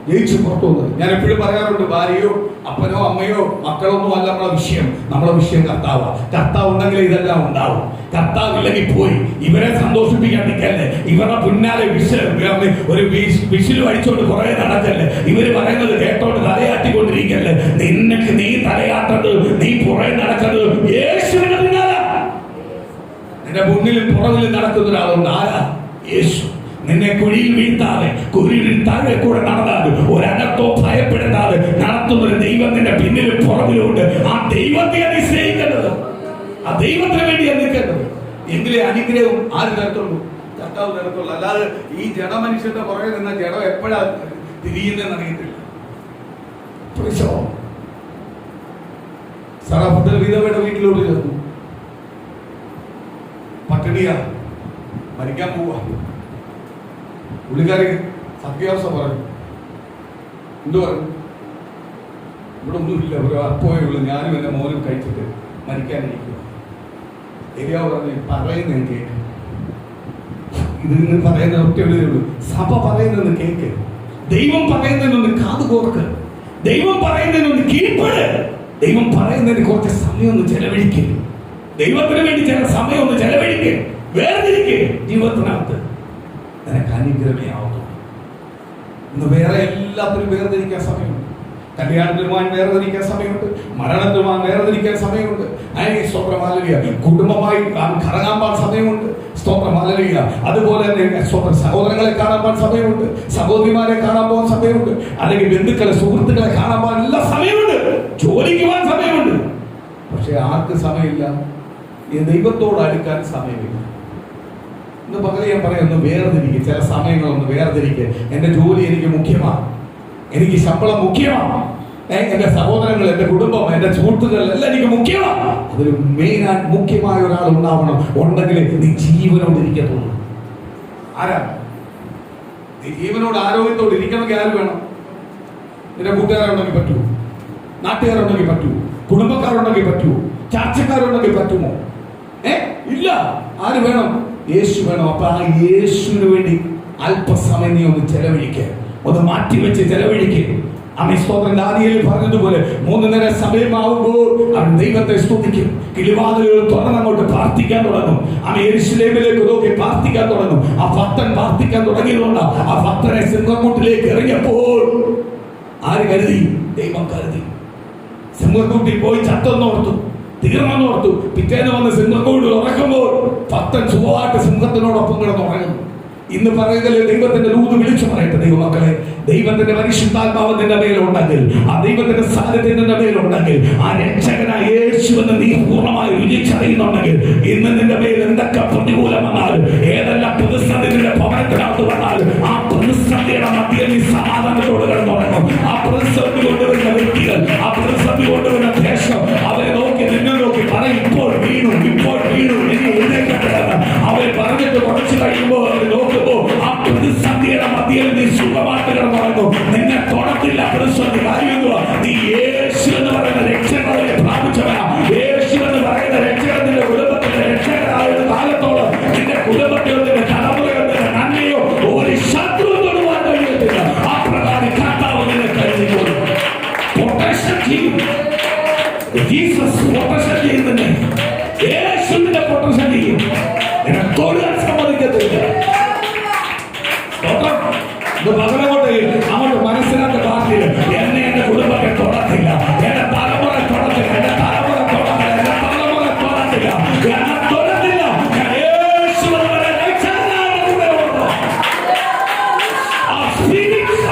ജയിച്ചു പുറത്തു വന്നത്. ഞാൻ എപ്പോഴും പറയാറുണ്ട്, ഭാര്യയോ അപ്പനോ അമ്മയോ മക്കളോ ഒന്നും അല്ല നമ്മളെ വിഷയം. നമ്മളെ വിഷയം കർത്താവാ. കർത്താവ് ഉണ്ടെങ്കിൽ ഇതെല്ലാം ഉണ്ടാവും. കർത്താവ് ഇല്ലെങ്കിൽ പോയി. ഇവരെ സന്തോഷിപ്പിക്കാൻ നിൽക്കല്ലേ, ഇവരുടെ പിന്നാലെ ഒരു വിഷിൽ അടിച്ചോണ്ട് കുറെ നടക്കല്ലേ, ഇവര് പറയുന്നത് കേട്ടോണ്ട് തലയാട്ടിക്കൊണ്ടിരിക്കല്ലേ. നീ തലയാട്ടത്, നീ പുറകെ നടക്കുന്നത് യേശുവിന്റെ പിന്നാലെ. നിന്റെ മുന്നിലും പുറകിലും നടക്കുന്ന ഒരാളുണ്ട്. ആരാ? യേശു. നിന്നെ കുഴിയിൽ വീഴ്ത്താതെ, കുഴിയിൽ താഴെ കൂടെ നടന്നാലും ഒരകത്തോ ഭയപ്പെടുത്താതെ നടത്തുന്ന ഒരു ദൈവം നിന്റെ പിന്നിലും പുറകിലുണ്ട്. ആ ദൈവത്തെ നീ സ്നേഹിക്കേണ്ടത്, ആ ദൈവത്തിന് വേണ്ടിയാണ് നിൽക്കേണ്ടത്. എങ്കിലേ അനുഗ്രഹവും ആര് തരത്തുള്ളൂ? കർത്താവ് തരത്തുള്ളൂ. അല്ലാതെ ഈ ജഡമനുഷ്യന്റെ പുറകെ നിന്ന ജഡം എപ്പോഴാ തിരിയുന്നതെന്ന് അറിയത്തില്ല. സറാഫത്തിൽ വിധവയുടെ വീട്ടിലോട്ട് ചെന്നു. പട്ടിണിയാ, മരിക്കാൻ പോവാ. പുള്ളിക്കാരി സത്യാവസ്ഥ പറഞ്ഞു. എന്തു പറഞ്ഞു? ഇവിടെ ഒന്നുമില്ല, ഒരു അപ്പോയേ ഉള്ളൂ, ഞാനും എൻ്റെ മോനും കഴിച്ചിട്ട് മരിക്കാനിരിക്കുക. ഏരിയാവ് പറഞ്ഞു, പറയുന്നതെന്ന് കേക്ക്. ഇത് നിങ്ങൾ പറയുന്ന ഒറ്റയുള്ളൂ. സഭ പറയുന്നതെന്ന് കേക്ക്, ദൈവം പറയുന്നതിനൊന്ന് കാതുകോർക്ക്, ദൈവം പറയുന്നതിനൊന്ന് കീഴ്പ്പെട്, ദൈവം പറയുന്നതിന് കുറച്ച് സമയം ഒന്ന് ചെലവഴിക്കുക, ദൈവത്തിന് വേണ്ടി ചില സമയം ഒന്ന് ചെലവഴിക്കുക, വേർതിരിക്കുക. ജീവിതത്തിനകത്ത് നിനക്ക് അനുഗ്രഹമേ ആവുന്നു. ഇന്ന് വേറെ എല്ലാത്തിനും വേർതിരിക്കാൻ സമയമുണ്ട്. കല്യാണത്തിനുമാൻ വേർതിരിക്കാൻ സമയമുണ്ട്, മരണത്തിനുമാൻ വേർതിരിക്കാൻ സമയമുണ്ട്. സ്തോത്രം ഹല്ലേലൂയ. കുടുംബമായി കറങ്ങാൻ പാൻ സമയമുണ്ട്. സ്തോത്രം ഹല്ലേലൂയ. അതുപോലെ തന്നെ സഹോദരങ്ങളെ കാണാൻ പാൻ സമയമുണ്ട്, സഹോദരിമാരെ കാണാൻ പോകാൻ സമയമുണ്ട്, അല്ലെങ്കിൽ ബന്ധുക്കളെ സുഹൃത്തുക്കളെ കാണാൻ പോകാൻ എല്ലാം സമയമുണ്ട്, ജോലിക്ക് പോകാൻ സമയമുണ്ട്. പക്ഷെ ആർക്ക് സമയമില്ല? ഈ ദൈവത്തോട് അടുക്കാൻ സമയമില്ല. ഇന്ന് പകരം ഞാൻ പറയാം, ഒന്ന് വേർതിരിക്കുക. ചില സമയങ്ങളൊന്ന് വേർതിരിക്കുക. എൻ്റെ ജോലി എനിക്ക് മുഖ്യമാണ്, എനിക്ക് ശമ്പളം മുഖ്യമാണ്, എൻ്റെ സഹോദരങ്ങൾ, എൻ്റെ കുടുംബം, എൻ്റെ സുഹൃത്തുക്കൾ എല്ലാം എനിക്ക് മുഖ്യമാണ്. അതൊരു മെയിനായിട്ട് മുഖ്യമായ ഒരാൾ ഉണ്ടാവണം. ഉണ്ടെങ്കിൽ നീ ജീവനോട് ഇരിക്കത്തുള്ളൂ. ആരാ? നീ ജീവനോട് ആരോഗ്യത്തോട് ഇരിക്കണമെങ്കിൽ ആര് വേണം? നിന്റെ കൂട്ടുകാരുണ്ടെങ്കിൽ പറ്റൂ, നാട്ടുകാരുണ്ടെങ്കിൽ പറ്റൂ, കുടുംബക്കാരുണ്ടെങ്കിൽ പറ്റൂ, ചാർച്ചക്കാരുണ്ടെങ്കിൽ പറ്റുമോ? ഇല്ല. ആര് വേണം? യേശു വേണം. അപ്പൊ ആ യേശുവിന് വേണ്ടി അല്പസമയം നീ ഒന്ന് ചെലവഴിക്കുക, ഒന്ന് മാറ്റിവെച്ച് ചെലവഴിക്കുക. അമ്മ സ്തോത്രം. ദാനിയേൽ പറഞ്ഞതുപോലെ 3 നേരം സമയമാവുമ്പോൾ അവൻ ദൈവത്തെ സ്തുതിക്കും. കിളിവാതിലുകൾ തുറന്നങ്ങോട്ട് പ്രാർത്ഥിക്കാൻ തുടങ്ങും. അവൻ യെരൂശലേമിലേക്ക് നോക്കി പ്രാർത്ഥിക്കാൻ തുടങ്ങും. ആ ഭക്തൻ പ്രാർത്ഥിക്കാൻ തുടങ്ങിയതുകൊണ്ട് ആ ഭക്തനെ സിംഹക്കൂട്ടിലേക്ക് ഇറങ്ങിയപ്പോൾ ആര് കരുതി? ദൈവം കരുതി. സിംഹക്കൂട്ടിൽ പോയി ചത്തെന്നോർത്തു, തീർന്നെന്നോർത്തു. പിറ്റേന്ന് വന്ന് സിംഹക്കൂട്ടിൽ ഉറക്കുമ്പോൾ ഭക്തൻ സുഖമായിട്ട് സിംഹത്തിനോടൊപ്പം കിടന്നുറങ്ങുന്നു. ഇന്ന് പറയുന്നത് ദൈവത്തിന്റെ ദൂത് വിളിച്ചു പറയട്ടെ, ദൈവമക്കളെ, ദൈവത്തിന്റെ പരിശുദ്ധാത്മാവ് നിന്റെ മേലുണ്ടെങ്കിൽ, ആ ദൈവത്തിന്റെ സാന്നിധ്യം നിന്റെ മേലുണ്ടെങ്കിൽ, ആ രക്ഷകനായ യേശുവെന്ന് നീ പൂർണ്ണമായി രുചിച്ചറിയുന്നുണ്ടെങ്കിൽ, ഇന്ന് നിന്റെ മേൽ എന്തൊക്കെ പ്രതികൂലം വന്നാലും, ഏതെല്ലാം പ്രതിസന്ധി നിന്റെ ഭവനത്തിനകത്ത് വന്നാലും, ആ പ്രതിസന്ധിയുടെ മധ്യത്തിൽ നീ സമാധാനത്തോട് കിടന്നുറങ്ങും. ആ പ്രതിസന്ധി കൊണ്ടുവരുന്ന വ്യക്തികൾ, ആ പ്രതിസന്ധി കൊണ്ടുവരുന്ന ദേശം, അവരെ നോക്കി നിന്നെ നോക്കി പറയും, ഇപ്പോൾ വീണു, ഇപ്പോൾ വീണു, ഇനി എഴുന്നേൽക്കട്ടെന്ന് അവർ പറഞ്ഞിട്ട് കുറച്ച് കഴിയുമ്പോൾ അവർ നോക്കുമ്പോൾ ആ പ്രതിസന്ധിയുടെ മധ്യയിൽ നീ സുഖമായിട്ട് കിടന്നുറങ്ങും. നിന്നെ തൊടത്തില്ല പ്രതിസന്ധി. കാര്യമെന്തുവാ? നീ യേശു എന്ന് പറയുന്ന രക്ഷകനെ പ്രാപിച്ചവനാ. യേശു എന്ന് പറയുന്ന രക്ഷകൻ നിന്റെ കുടുംബത്തിന്റെ രക്ഷകനായ കാലത്തോളം നിന്റെ കുടുംബത്തിൽ നിന്റെ തലമുറകൾ നിന്റെ നന്മയോ ഒരു ശത്രു തൊടുവാൻ കഴിയത്തില്ല. ആ പ്രകാരം കർത്താവ് നിന്നെ കരുതിക്കൊള്ളും. പ്രൊട്ടക്ഷൻ ചെയ്യും. ജീസസ് പ്രൊട്ടക്ഷൻ ചെയ്യുന്നുണ്ട്. യേശുവിന്റെ പ്രൊട്ടക്ഷൻ ചെയ്യും. നിന്നെ തൊടുവാൻ സമ്മതിക്കത്തില്ല. അങ്ങോട്ട് മനസ്സിലാത്ത പാർട്ടി എന്നെ എന്റെ കുടുംബത്തെ തൊടത്തില്ല, എന്റെ തലമുറ തൊടത്തില്ല, എന്റെ തലമുറ തൊടത്തില്ല, എന്റെ തലമുറ തൊടത്തില്ല, എന്നെ തൊടത്തില്ല. ഞാൻ യേശുവിനെ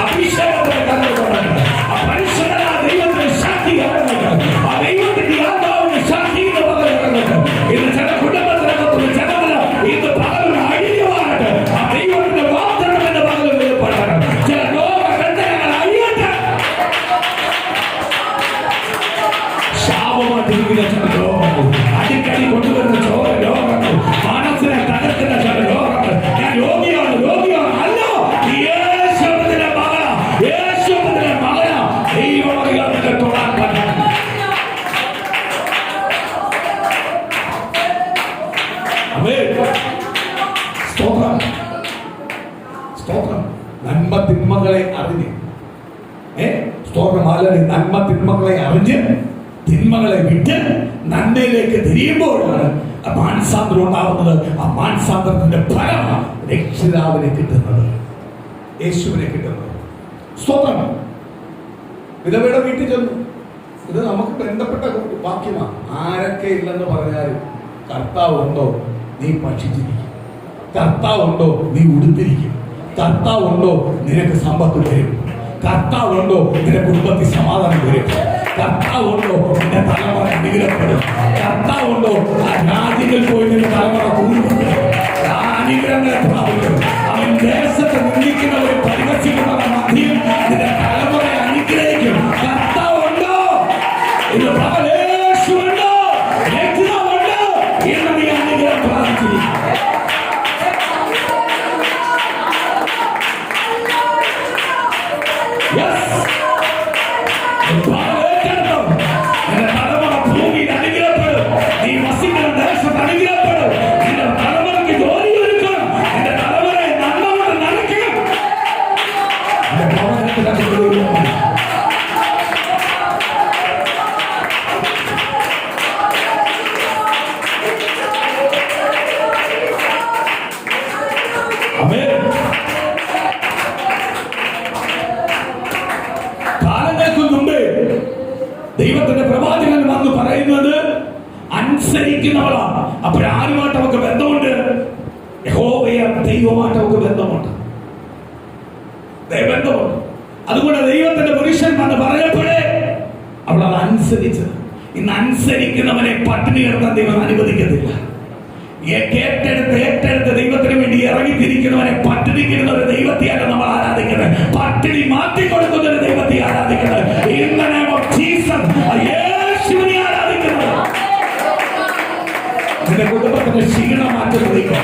അഭിഷേകത്തെ കണ്ടുകൊണ്ടത്, ആ പരിശുദ്ധനായ ദൈവത്തിന്റെ ശക്തി ഇറങ്ങുന്നത്, ആ ദൈവത്തിന്റെ ആത്മാവിന്റെ ശക്തി എന്ന് പറയുന്നത് ഇന്ന് ചില കുടുംബത്തിനകത്തുള്ള ജനതല ഇന്ന് പകലും അഴിയുവാനായിട്ട് ആ ദൈവത്തിന്റെ വാഗ്ദാനം എന്ന് പകലും വെളിപ്പെടണം. ചില രോഗബന്ധനങ്ങൾ അഴിയട്ടെ. ശാപമായിട്ടിരിക്കുന്ന ചില രോഗങ്ങൾ, അടിക്കടി കൊണ്ടുവരുന്ന രോഗങ്ങൾ, മനസ്സിനെ തകർക്കുന്ന ചില രോഗങ്ങൾ. ഞാൻ രോഗിയാണ്, രോഗിയാണ്. അല്ലോ, യേശുവിന്റെ മകനാ, യേശുവിന്റെ മകനാ. ദൈവമറിയാതെ തൊടാൻ പറ്റും. നന്മ തിന്മകളെ അറിഞ്ഞ് തിന്മകളെ വിട്ട് നന്മയിലേക്ക് തിരിയുമ്പോഴാണ് മാനസാന്തരം ഉണ്ടാവുന്നത്. ആ മാനസാന്തരത്തിന്റെ ഫലമാണ് രക്ഷിതാവിനെ കിട്ടുന്നത്, യേശുവിനെ കിട്ടുന്നത്. സ്തോത്രം. വിധവയുടെ വീട്ടിൽ ചെന്നു. ഇത് നമുക്ക് ബന്ധപ്പെട്ട വാക്യമാണ്. ആരൊക്കെ ഇല്ലെന്ന് പറഞ്ഞാലും കർത്താവ് ഉണ്ടോ നീ ഭക്ഷിച്ചിരിക്കും, കർത്താവ് ഉണ്ടോ നീ ഉടുത്തിരിക്കും, കർത്താവ് ഉണ്ടോ നിനക്ക് സമ്പത്ത് വരും, കർത്താവ് ഉണ്ടോ നിന്റെ കുടുംബത്തിൽ സമാധാനം വരും, കർത്താവ് ഉണ്ടോ നിന്റെ തലമുറ അനുഗ്രഹപ്പെടും, കർത്താവ് ഉണ്ടോ ആ രാജ്യങ്ങളിൽ പോയി നിന്റെ തലമുറ കൂടും, ആ അനുഗ്രഹങ്ങളെ പ്രാപിക്കും. അവൻ ദേശത്ത് നിന്ദിക്കുന്നവരെ പരിഹസിക്കുന്നവരുടെ മധ്യയിൽ നിന്റെ തലമുറ അനുഗ്രഹിക്കും. കർത്താവ് ഉണ്ടോ ഇത് യേശുവുണ്ടോ രക്ഷിതാവുണ്ടോ എന്ന് നീ അനുഗ്രഹം പ്രാപിച്ചിരിക്കും. ദൈവത്തിന്റെ പ്രവാചകൻ വന്ന് പറയുന്നത് അനുസരിക്കുന്നവളാണ്. അപ്പോഴാരുമായിട്ട് അവർക്ക് ബന്ധമുണ്ട്? യഹോവയെ ദൈവമായിട്ട് അവർക്ക് ബന്ധമുണ്ട്. ബന്ധമുണ്ട്. അതുകൊണ്ട് ദൈവത്തിന്റെ പുരുഷൻ വന്ന് പറഞ്ഞപ്പോഴേ അവൾ അത് അനുസരിച്ചത്. ഇന്ന് അനുസരിക്കുന്നവനെ പട്ടിണി കിടത്താൻ ദൈവം അനുവദിക്കത്തില്ല. ഏറ്റെടുത്ത് ദൈവത്തിന് വേണ്ടി ഇറങ്ങിത്തിരിക്കുന്നവനെ പട്ടിണിക്കുന്നവരെ ദൈവത്തെയാണ് നമ്മൾ ആരാധിക്കുന്നത്. പട്ടിണി മാറ്റിക്കൊടുക്കുന്നവരെ ദൈവത്തെ ആരാധിക്കുന്നത്. ഇങ്ങനെ യേശുവിനെ ആരാധിക്കുന്നത്. നിന്റെ കുടുംബത്തിന്റെ ക്ഷീണം മാറ്റുന്ന ദൈവം,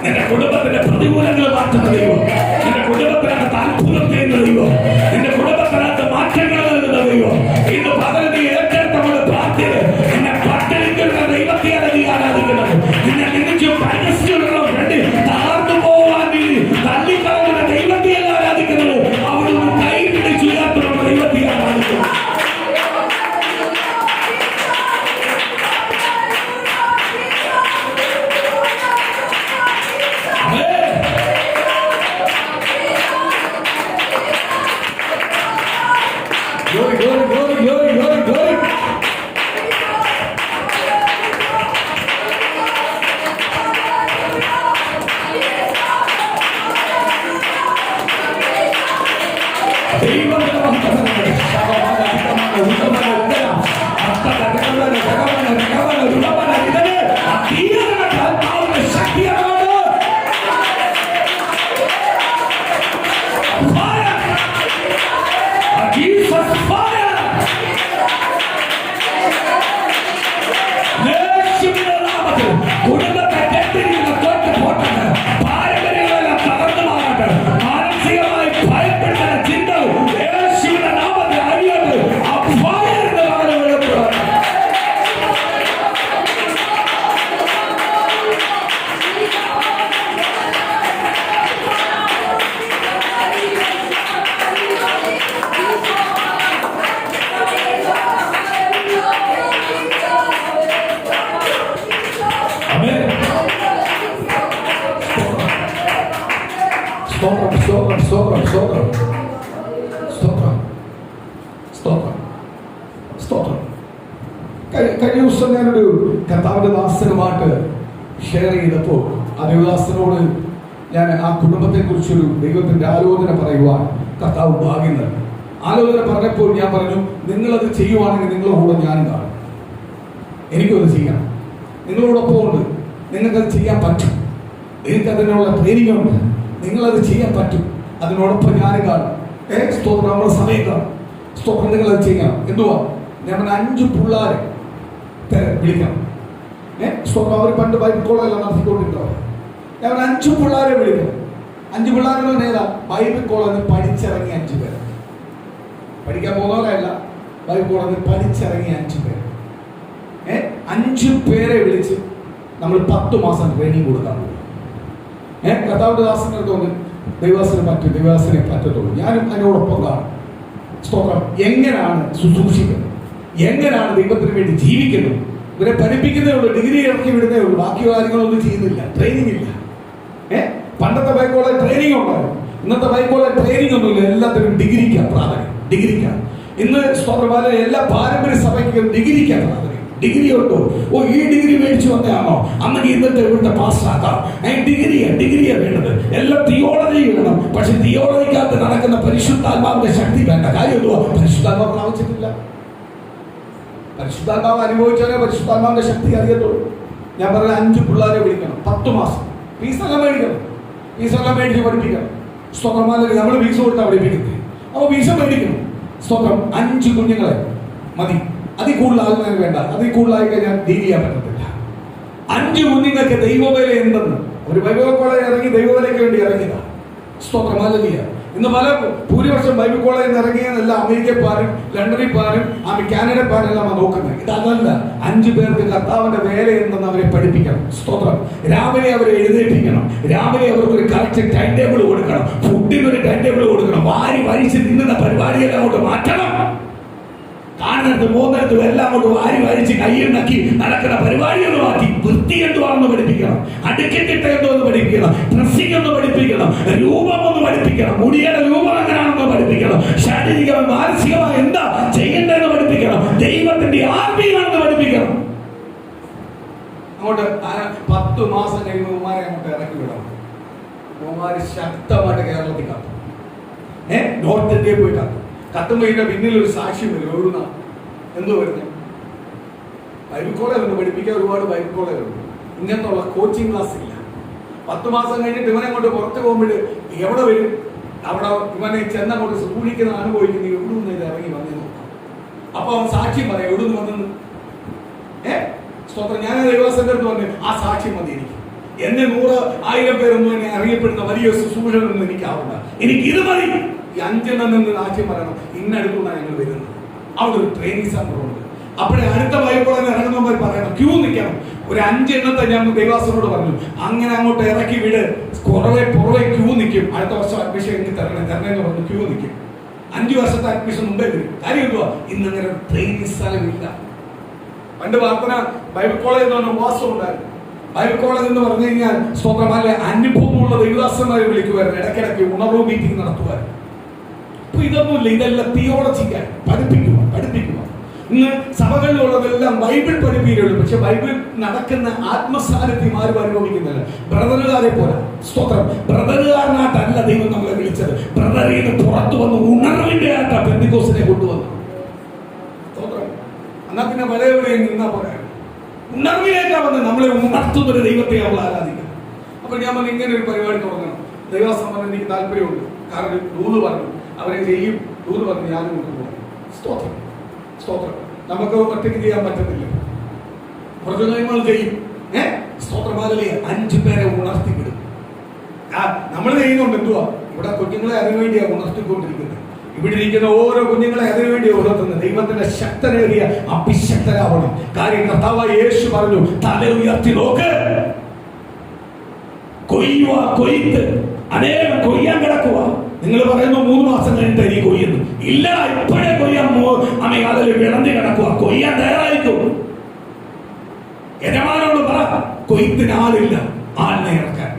നിന്റെ കുടുംബത്തിന്റെ പ്രതികൂലങ്ങൾ മാറ്റുന്ന ദൈവം, നിന്റെ കുടുംബത്തിനകത്ത് അത്ഭുതം ചെയ്യുന്ന ദൈവം, നിന്റെ കുടുംബത്തിനകത്ത് മാറ്റങ്ങൾ നൽകുന്ന ദൈവം. ഇന്ന് പകരം നീ ഏറ്റെടുത്തവള് പ്രാർത്ഥന നിന്നെ പട്ടിണിക്കുന്ന ദൈവത്തെയാണ് നീ ആരാധിക്കുന്നത്. നിന്നെ നിന്നിച്ച് പരിസ്ഥിതിയുള്ള വേണ്ടി താഴ്ന്നു പോവാൻ നീ തള്ളിക്കളഞ്ഞ ദൈവത്തെയാണ് ആരാധിക്കുന്നത്. അവിടുന്ന് കൈ പിടിച്ചു ഉയർത്തുന്ന ദൈവത്തെ ആരാധിക്കുന്നത്. കഴിഞ്ഞ ദിവസം ഞാനൊരു കർത്താവിന്റെ ദാസനുമായിട്ട് ഷെയർ ചെയ്തപ്പോൾ ആ ദേവദാസനോട് ഞാൻ ആ കുടുംബത്തെ കുറിച്ചൊരു ദൈവത്തിന്റെ ആലോചന പറയുവാൻ കർത്താവ് ഭാഗ്യം നൽകി. ആലോചന പറഞ്ഞപ്പോൾ ഞാൻ പറഞ്ഞു, നിങ്ങളത് ചെയ്യുവാണെങ്കിൽ നിങ്ങളുടെ കൂടെ ഞാനും കാണും. എനിക്കും അത് ചെയ്യണം. നിങ്ങളോടൊപ്പം ഉണ്ട്. നിങ്ങൾക്കത് ചെയ്യാൻ പറ്റും. നിങ്ങൾക്ക് അതിനുള്ള ട്രെയിനിങ് ഉണ്ട്. നിങ്ങളത് ചെയ്യാൻ പറ്റും. അതിനോടൊപ്പം ഞാനും കാണും. സ്തോത്രം. നമ്മുടെ സമയം കാണും. സ്തോത്രം. നിങ്ങളത് ചെയ്യണം. എന്തുവാ ഞാൻ 5 പിള്ളേരെ വിളിക്കണം. സ്തോത്രം. അവർ പണ്ട് ബൈബിൾ കോളേജെല്ലാം നടത്തിക്കൊണ്ടിരുന്നവർ. ഞാൻ 5 പിള്ളേരെ വിളിക്കണം. 5 പിള്ളേരുടെ നേതാ ബൈബിൾ കോളേജിൽ പഠിച്ചിറങ്ങിയ 5 പേര്. പഠിക്കാൻ പോകുന്നവരല്ല, ബൈബിൾ കോളേജിൽ പഠിച്ചിറങ്ങിയ 5 പേര്. 5 പേരെ വിളിച്ച് നമ്മൾ 10 മാസം ട്രെയിനിങ് കൊടുക്കാൻ പോകും. കർത്താവിന്റെ ദാസനെ തോന്നി ദൈവദാസനെ പറ്റും, ദൈവദാസനെ പറ്റത്തുള്ളൂ. ഞാനും അതിനോടൊപ്പം കാണും. സ്തോത്രം, എങ്ങനെയാണ് ശുശ്രൂഷിക്കുന്നത്, എങ്ങനെയാണ് ദൈവത്തിന് വേണ്ടി ജീവിക്കുന്നത്. ഇവരെ പഠിപ്പിക്കുന്നേ ഉള്ളൂ, ഡിഗ്രി ഇറക്കി വിടുന്നേ ഉള്ളൂ, ബാക്കി കാര്യങ്ങളൊന്നും ചെയ്യുന്നില്ല, ട്രെയിനിങ് ഇല്ല. പണ്ടത്തെ ബൈക്കോളെ ട്രെയിനിങ് ഉണ്ടായിരുന്നു, ഇന്നത്തെ ബൈക്കോളെ ട്രെയിനിങ് ഒന്നുമില്ല, എല്ലാത്തിനും ഡിഗ്രിക്കാണ് പ്രാധാന്യം, ഡിഗ്രിക്കാണ്. ഇന്ന് സ്തോത്രപാല എല്ലാ പാരമ്പര്യ സഭയ്ക്കും ഡിഗ്രിക്കാണ് പ്രാധാന്യം. ഡിഗ്രി ഉണ്ടോ? ഓ, ഈ ഡിഗ്രി മേടിച്ചു വന്നതാണോ, അന്നെങ്കിൽ ഇന്നത്തെ ഇവിടുത്തെ പാസ്സാക്കാം. ഡിഗ്രിയാ വേണ്ടത്. എല്ലാം തിയോളജി വേണം. പക്ഷെ തിയോളജിക്കകത്ത് നടക്കുന്ന പരിശുദ്ധാത്മാവിന്റെ ശക്തി വേണ്ട. കാര്യം എന്തുവാ? പരിശുദ്ധാത്മാവ് പ്രാപിച്ചിട്ടില്ല. പരിശുദ്ധാത്മാവ് അനുഭവിച്ചാലേ പരിശുദ്ധാത്മാവിന്റെ ശക്തി അറിയത്തുള്ളൂ. ഞാൻ പറഞ്ഞ 5 പിള്ളേരെ വിളിക്കണം, 10 മാസം ഫീസെല്ലാം മേടിക്കണം, ഫീസെല്ലാം മേടിച്ച് പഠിപ്പിക്കണം. സ്തോത്രമാല നമ്മൾ ഫീസ് കൊടുത്താൽ പഠിപ്പിക്കുന്നത്, അപ്പോൾ ഫീസ് മേടിക്കണം. സ്തോത്രം, 5 കുഞ്ഞുങ്ങളെ മതി, അതിൽ കൂടുതലാകുന്നതിന് വേണ്ട. അതിൽ കൂടുതലായി കഴിഞ്ഞാൽ ഡീൽ ചെയ്യാൻ പറ്റത്തില്ല. 5 കുഞ്ഞുങ്ങൾക്ക് ദൈവവേല എന്തെന്ന് ഒരു ബൈബിൾ കോളേജ് ഇറങ്ങി ദൈവവേലയ്ക്ക് വേണ്ടി ഇറങ്ങിയതാ. സ്തോത്രമാലിയ ഇന്ന് പല ഭൂരിപക്ഷം ബൈബിൾ കോളേജിൽ നിന്ന് ഇറങ്ങിയതെല്ലാം അമേരിക്കപ്പാരും ലണ്ടനിപ്പാരും കാനഡപ്പാരും എല്ലാം നോക്കുന്നത്. ഇതല്ല, 5 പേർക്ക് കർത്താവിന്റെ വേല എന്തെന്ന് അവരെ പഠിപ്പിക്കണം. സ്തോത്രം, രാവിലെ അവരെ എഴുന്നേൽപ്പിക്കണം, രാവിലെ അവർക്ക് ഒരു കറക്റ്റ് ടൈം ടേബിൾ കൊടുക്കണം, ഫുഡിന് ഒരു ടൈം ടേബിൾ കൊടുക്കണം, വാരി വരിച്ച് തിന്നുന്ന പരിപാടിയെല്ലാം അങ്ങോട്ട് മാറ്റണം. കാണുന്നിടത്ത് പോകുന്നിടത്തും എല്ലാം കൊണ്ട് വാരി വരിച്ച് കയ്യിൽ നക്കി നടക്കുന്ന പരിപാടികൾ മാറ്റി വൃത്തി എന്തുവാണെന്ന് പഠിപ്പിക്കണം, അടുക്കിട്ടിട്ട് എന്തോന്ന് പഠിപ്പിക്കണം, ഡ്രസ്സിംഗ് ഒന്ന് പഠിപ്പിക്കണം, രൂപം ഒന്ന് പഠിപ്പിക്കണം, മുടിയുടെ രൂപം എങ്ങനെയാണെന്ന് പഠിപ്പിക്കണം, ശാരീരികമായി മാനസികമായി എന്താ ചെയ്യേണ്ടതെന്ന് പഠിപ്പിക്കണം, ദൈവത്തിന്റെ ആത്മീയമാണെന്ന് പഠിപ്പിക്കണം. അങ്ങോട്ട് 10 മാസം കഴിയുമ്പോൾ ഉമ്മാരെ അങ്ങോട്ട് ഇറക്കി വിടണം. ഉമ്മാര് ശക്തമായിട്ട് കേരളത്തിൽ കത്തും, നോർത്ത് ഇന്ത്യയിൽ പോയി കത്തും. കത്തുമ്പോൾ ഇതിന്റെ പിന്നിൽ ഒരു സാക്ഷ്യം വരും. എവിടുന്ന എന്തോ വരുന്നത്? ബൈബിൾ കോളേജ് പഠിപ്പിക്കാൻ ഒരുപാട് ബൈബിൾ കോളേജുണ്ട്. ഇങ്ങനത്തെ ഉള്ള കോച്ചിങ് ക്ലാസ് ഇല്ല. 10 മാസം കഴിഞ്ഞിട്ട് ഇവനെ കൊണ്ട് പുറത്ത് പോകുമ്പോൾ എവിടെ വരും? അവിടെ ഇവനെ ചെന്നങ്ങോട്ട് സൂക്ഷിക്കുന്ന അനുഭവിക്കുന്ന എവിടെ നിന്ന് ഇത് ഇറങ്ങി വന്നു നോക്കാം. അപ്പൊ അവൻ സാക്ഷ്യം പറയാം, എവിടെ നിന്ന് വന്നെന്ന്. സ്തോത്രം, ഞാൻ ദേവസ്വന്റെ അടുത്ത് പറഞ്ഞു, ആ സാക്ഷ്യം മതി എനിക്ക്. എന്നെ 100,000 പേരൊന്നും എന്നെ അറിയപ്പെടുന്ന വലിയ ശുശ്രൂഷകളൊന്നും എനിക്കാവില്ല. എനിക്ക് ഇത് മതി. ഈ 5 എണ്ണം നിന്ന് സാക്ഷ്യം പറയണം, ഇന്നടുത്തുനിന്നാണ് ഞങ്ങൾ വരുന്നത്. അവിടെ ഒരു ട്രെയിനിങ് സെന്റർ ഉണ്ട്. അപ്പോഴേ അടുത്ത ബൈബിൾ ഇറങ്ങുന്നവർ പറയണം, ക്യൂ നിൽക്കണം. ഒരു 5 എണ്ണത്തെ ഞാൻ ദേവാസനോട് പറഞ്ഞു, അങ്ങനെ അങ്ങോട്ട് ഇറക്കി വിട്, പുറവെ ക്യൂ നിൽക്കും. അടുത്ത വർഷം അഡ്മിഷൻ എനിക്ക് തരണമെന്ന് പറഞ്ഞു ക്യൂ നിൽക്കും. 5 വർഷത്തെ അഡ്മിഷൻ മുമ്പേ വരും. കാര്യം എന്തുവാ? ഇന്നങ്ങനെ ട്രെയിനിങ് സ്ഥലമില്ല. പണ്ട് പ്രാർത്ഥന ബൈബിൾ കോളേജ് എന്ന് പറഞ്ഞ ഉപവാസം ഉണ്ടായിരുന്നു. ബൈബിൾ കോളേജ് എന്ന് പറഞ്ഞു കഴിഞ്ഞാൽ സ്വന്തമായ അനുഭവമുള്ള ദൈവദാസന്മാരെ വിളിക്കുമായിരുന്നു, ഇടയ്ക്കിടയ്ക്ക് ഉണർവ് മീറ്റിംഗ് നടത്തുമായിരുന്നു. ഇപ്പൊ ഇതൊന്നുമില്ല. ഇതെല്ലാം തിയോളജിക്കാൻ പഠിപ്പിക്കുക. ഇന്ന് സഭകളിലുള്ളതെല്ലാം ബൈബിൾ പഠിപ്പിക്കുള്ളൂ. പക്ഷെ ബൈബിൾ നടക്കുന്ന ആത്മസാന്നിധ്യം ആരും അനുഭവിക്കുന്നില്ല. ബ്രദറുകാരെ പോലെ. സ്തോത്രം, ബ്രദറുകാരനായിട്ടല്ല ദൈവം നമ്മളെ വിളിച്ചത്. ബ്രദറിൽ നിന്ന് പുറത്തു വന്ന് ഉണർവിന്റെ ആയിട്ടാ പെന്തിക്കോസിനെ കൊണ്ടുവന്നു. സ്തോത്രം, എന്നാ പിന്നെ പഴയവരെ നിന്നാ പറയാം. ഉണർവിലേക്കാ വന്ന് നമ്മളെ ഉണർത്തുന്ന ഒരു ദൈവത്തെ നമ്മൾ ആരാധിക്കണം. അപ്പൊ ഞാൻ പറഞ്ഞു, ഇങ്ങനെ ഒരു പരിപാടി തുടങ്ങണം. ദൈവസംബന്ധം എനിക്ക് താല്പര്യമുണ്ട്. കാരണം ദൂത് പറഞ്ഞു, അവരെ ചെയ്യും. ദൂത് പറഞ്ഞു, ഞാനും കൊണ്ടുപോകും. സ്തോത്രം, സ്തോത്രം. നമുക്ക് ഒറ്റയ്ക്ക് ചെയ്യാൻ പറ്റത്തില്ല. കുറച്ച് കാര്യങ്ങൾ ചെയ്യും. സ്തോത്രമാലയെ 5 പേരെ ഉണർത്തിവിടും. നമ്മൾ ചെയ്യുന്നുണ്ട് എന്തുവാ? ഇവിടെ കുഞ്ഞുങ്ങളെ അതിനുവേണ്ടിയാണ് ഉണർത്തിക്കൊണ്ടിരിക്കുന്നത്. ഇവിടെ ഇരിക്കുന്ന ഓരോ കുഞ്ഞുങ്ങളെ അതിനുവേണ്ടി ഉണർത്തുന്നത്. ദൈവത്തിന്റെ ശക്തനേറിയ അഭിഷക്തരാവണം. കാര്യം കർത്താവായ യേശു പറഞ്ഞു, തല ഉയർത്തി നോക്ക്, കൊയ്ത്ത് അനേകം കൊയ്യാൻ കിടക്കുക. നിങ്ങൾ പറയുന്നു 3 മാസം കഴിഞ്ഞിട്ട് ഇനി കൊയ്യുന്നു. ഇല്ല, ഇപ്പോഴേ കൊയ്യാൻ അതിൽ വിളഞ്ഞു കിടക്കുക. കൊയ്യാൻ തയ്യാറായിരിക്കും. യജമാനോട് പറ, കൊയ്ത്തിന് ആളില്ല, ആളിനെ ഇറക്കാൻ.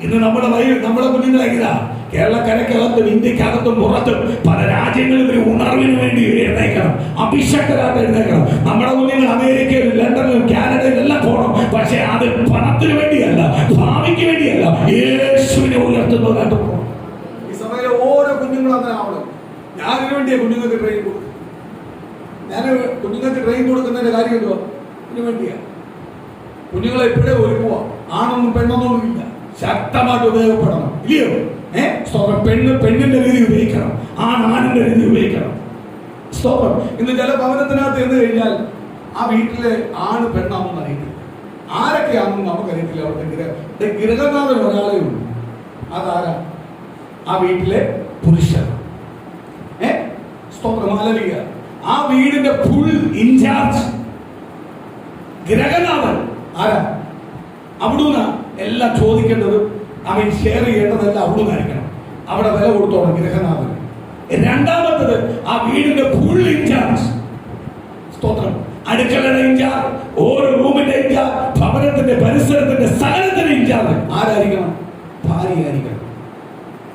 ഇന്ന് നമ്മുടെ കുഞ്ഞുങ്ങളെ ഇതാ കേരളക്കരക്കകത്തും ഇന്ത്യക്കകത്തും പുറത്തും പല രാജ്യങ്ങളിലും ഒരു ഉണർവിന് വേണ്ടി എഴുന്നേക്കണം, അഭിഷക്തരായിട്ട് എഴുന്നേക്കണം. നമ്മുടെ കുഞ്ഞുങ്ങൾ അമേരിക്കയിലും ലണ്ടനിലും കാനഡയിലും എല്ലാം പോകണം. പക്ഷെ അത് പണത്തിന് വേണ്ടിയല്ല, ഭാവിക്ക് വേണ്ടിയല്ല, യേശുവിനെ ഉയർത്തുന്നതായിട്ട് പോകണം. ഈ സമയത്ത് ഓരോ കുഞ്ഞുങ്ങളും അങ്ങനെ ആവണം. ഞാനിതിനു വേണ്ടിയാ കുഞ്ഞുങ്ങൾക്ക് ട്രെയിൻ കൊടുക്കും. ഞാൻ കുഞ്ഞുങ്ങൾക്ക് ട്രെയിൻ കൊടുക്കുന്നതിന്റെ കാര്യം എന്തുവാ? ഇതിനു വേണ്ടിയാ. കുഞ്ഞുങ്ങളെ എപ്പോഴേ ഒരുക്കുക. ആണൊന്നും പെണ്ണൊന്നും ഇല്ല, ശക്തമായിട്ട് ഉപയോഗപ്പെടണം. ഇല്ലയോ? സ്തോത്രം, പെണ്ണിന്റെ രീതി ഉപയോഗിക്കണം, ആണിന്റെ രീതി ഉപയോഗിക്കണം. സ്തോത്രം. ഇന്ന് ചില ഭവനത്തിനകത്ത് എന്ന് കഴിഞ്ഞാൽ ആ വീട്ടിലെ ആണ് പെണ്ണാണെന്ന് അറിയില്ല. ആരൊക്കെയാണെന്ന് നമുക്കറിയത്തില്ല. അവിടുത്തെ ഗൃഹനാഥൻ ഒരാളേ ഉള്ളൂ. അതാരാ? ആ വീട്ടിലെ പുരുഷൻ. സ്തോത്രം, ഹല്ലേലൂയ. ആ വീടിന്റെ ഫുൾ ഇൻചാർജ് ഗൃഹനാഥൻ ആരാ? അവിടുന്ന് എല്ലാം ചോദിക്കേണ്ടത്, അവൻ ഷെയർ ചെയ്യേണ്ടതെല്ലാം അവിടുന്ന് ആയിരിക്കണം. അവിടെ വില കൊടുത്തോണം ഗൃഹനാഥന്. രണ്ടാമത്തത് ആ വീടിന്റെ ഫുൾ ഇൻചാർജ്. സ്തോത്രം. അടുക്കളയുടെ ഇൻചാർജ്, ഓരോ റൂമിന്റെ ഇൻചാർജ്, ഭവനത്തിന്റെ പരിസരത്തിന്റെ സകലത്തിന്റെ ഇൻചാർജ് ആരായിരിക്കണം? ഭാര്യയായിരിക്കണം.